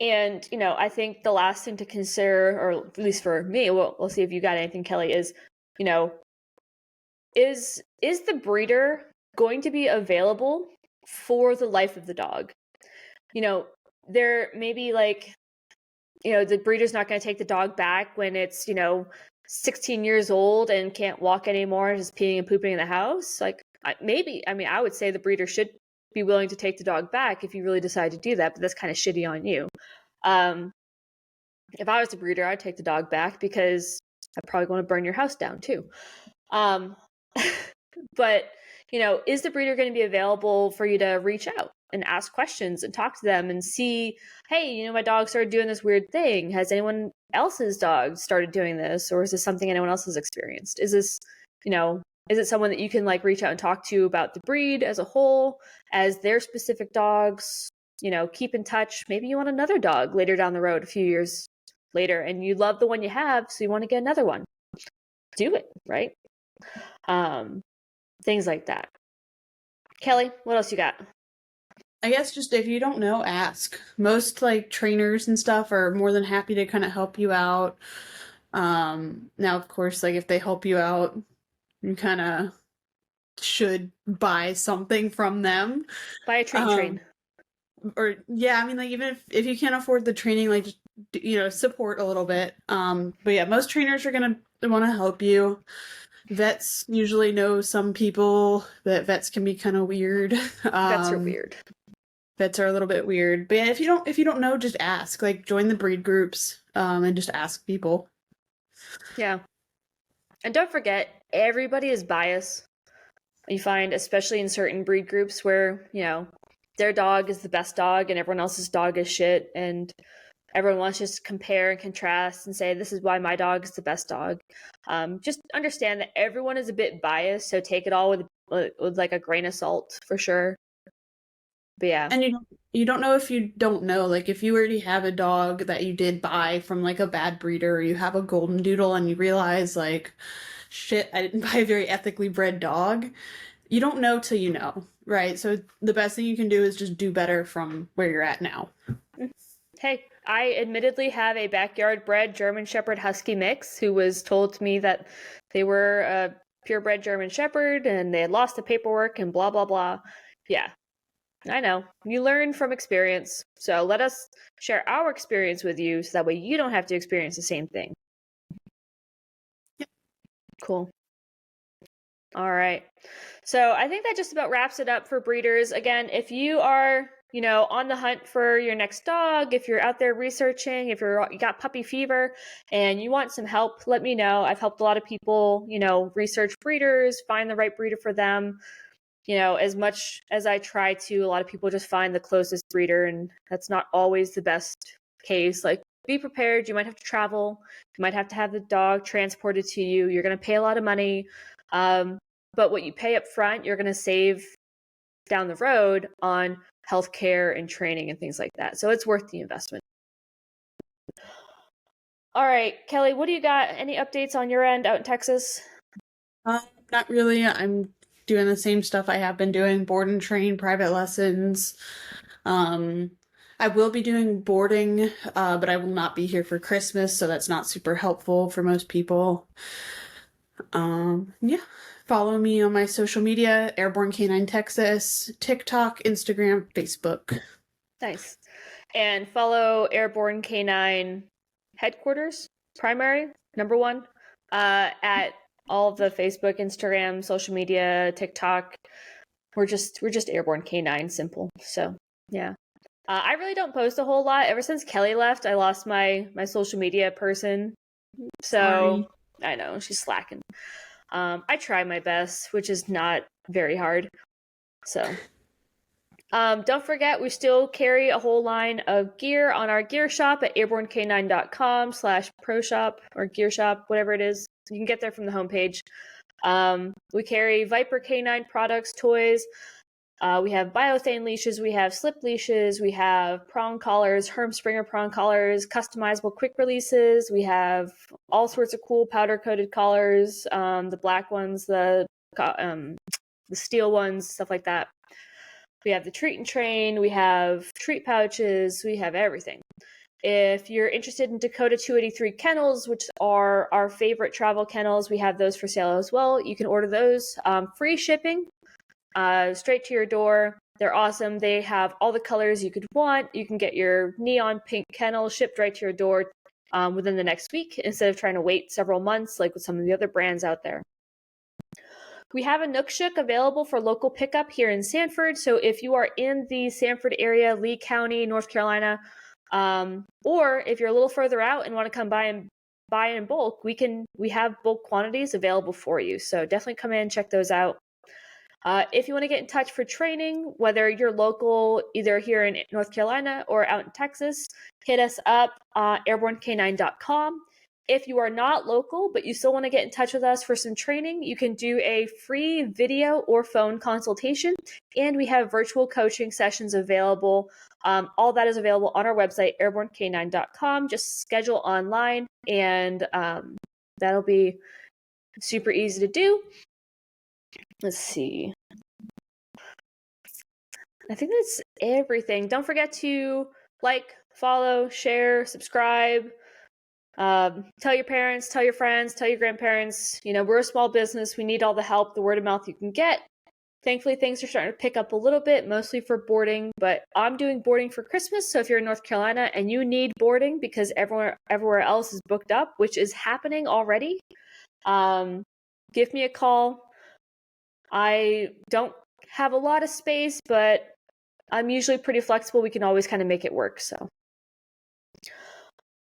I think the last thing to consider, or at least for me, we'll see if you got anything, Kelly, is, is the breeder going to be available for the life of the dog? There may be like, the breeder's not going to take the dog back when it's, 16 years old and can't walk anymore, just peeing and pooping in the house. Like I would say the breeder should be willing to take the dog back if you really decide to do that, but that's kind of shitty on you. If I was the breeder, I'd take the dog back because I probably want to burn your house down too. But, is the breeder going to be available for you to reach out and ask questions and talk to them and see, hey, my dog started doing this weird thing. Has anyone else's dog started doing this? Or is this something anyone else has experienced? Is this, is it someone that you can like reach out and talk to about the breed as a whole, as their specific dogs, keep in touch. Maybe you want another dog later down the road, a few years later, and you love the one you have, so you want to get another one. Do it, right? Things like that. Kelly, what else you got? I guess just if you don't know, ask. Most like trainers and stuff are more than happy to kind of help you out. Now, of course, like if they help you out, you kind of should buy something from them. Buy a train. Or yeah, I mean, like even if you can't afford the training, like just, support a little bit. But yeah, most trainers are gonna want to help you. Vets usually know some people, that vets can be kind of weird. Vets are weird. Vets are a little bit weird. But yeah, if you don't know, just ask. Like join the breed groups, and just ask people. Yeah. And don't forget, everybody is biased. You find, especially in certain breed groups where, their dog is the best dog and everyone else's dog is shit, and everyone wants to just compare and contrast and say, this is why my dog is the best dog. Just understand that everyone is a bit biased, so take it all with like a grain of salt for sure. But yeah. And you don't know if you don't know. Like if you already have a dog that you did buy from like a bad breeder, or you have a golden doodle and you realize like, shit, I didn't buy a very ethically bred dog. You don't know till you know, right? So the best thing you can do is just do better from where you're at now. Hey, I admittedly have a backyard bred German Shepherd Husky mix who was told to me that they were a purebred German Shepherd and they had lost the paperwork and blah, blah, blah. Yeah, I know. You learn from experience. So let us share our experience with you so that way you don't have to experience the same thing. Yep. Cool. All right. So I think that just about wraps it up for breeders. Again, if you are, on the hunt for your next dog, if you're out there researching, if you got puppy fever and you want some help, let me know. I've helped a lot of people, research breeders, find the right breeder for them. As much as I try to, a lot of people just find the closest breeder, and that's not always the best case. Like, be prepared. You might have to travel. You might have to have the dog transported to you. You're going to pay a lot of money. But what you pay up front, you're going to save down the road on healthcare and training and things like that. So it's worth the investment. All right, Kelly, what do you got? Any updates on your end out in Texas? Not really. I'm doing the same stuff I have been doing, board and train, private lessons. I will be doing boarding, but I will not be here for Christmas, so that's not super helpful for most people. Yeah. Follow me on my social media, Airborne Canine Texas, TikTok, Instagram, Facebook. Nice. And follow Airborne Canine headquarters, primary, number one, at all of the Facebook, Instagram, social media, TikTok. We're just Airborne Canine, simple. So yeah. I really don't post a whole lot. Ever since Kelly left, I lost my social media person. So Sorry. I know, she's slacking. I try my best, which is not very hard. So don't forget, we still carry a whole line of gear on our gear shop at airbornecanine.com/pro shop or gear shop, whatever it is. You can get there from the homepage. We carry Viper Canine products, toys, We have biothane leashes, we have slip leashes, we have prong collars, Herm Springer prong collars, customizable quick releases. We have all sorts of cool powder coated collars, the black ones, the steel ones, stuff like that. We have the treat and train, we have treat pouches, we have everything. If you're interested in Dakota 283 kennels, which are our favorite travel kennels, we have those for sale as well. You can order those. Free shipping, straight to your door. They're awesome. They have all the colors you could want. You can get your neon pink kennel shipped right to your door within the next week instead of trying to wait several months like with some of the other brands out there. We have a Nookshook available for local pickup here in Sanford. So if you are in the Sanford area, Lee County, North Carolina, or if you're a little further out and want to come by and buy in bulk, we have bulk quantities available for you. So definitely come in and check those out. If you want to get in touch for training, whether you're local, either here in North Carolina or out in Texas, hit us up, airbornecanine.com. If you are not local, but you still want to get in touch with us for some training, you can do a free video or phone consultation, and we have virtual coaching sessions available. All that is available on our website, airbornecanine.com. Just schedule online, and that'll be super easy to do. Let's see. I think that's everything. Don't forget to like, follow, share, subscribe. Tell your parents, tell your friends, tell your grandparents. We're a small business. We need all the help, the word of mouth you can get. Thankfully, things are starting to pick up a little bit, mostly for boarding, but I'm doing boarding for Christmas. So if you're in North Carolina and you need boarding because everywhere else is booked up, which is happening already, give me a call. I don't have a lot of space, but I'm usually pretty flexible. We can always kind of make it work. So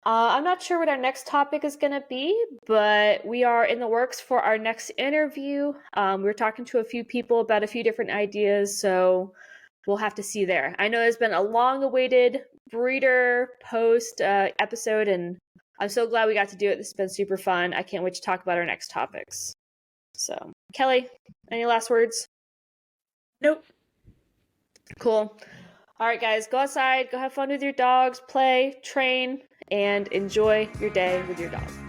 I'm not sure what our next topic is going to be, but we are in the works for our next interview. We're talking to a few people about a few different ideas, so we'll have to see there. I know it's been a long-awaited breeder post episode, and I'm so glad we got to do it. This has been super fun. I can't wait to talk about our next topics. So, Kelly, any last words? Nope. Cool. All right, guys, go outside, go have fun with your dogs, play, train, and enjoy your day with your dog.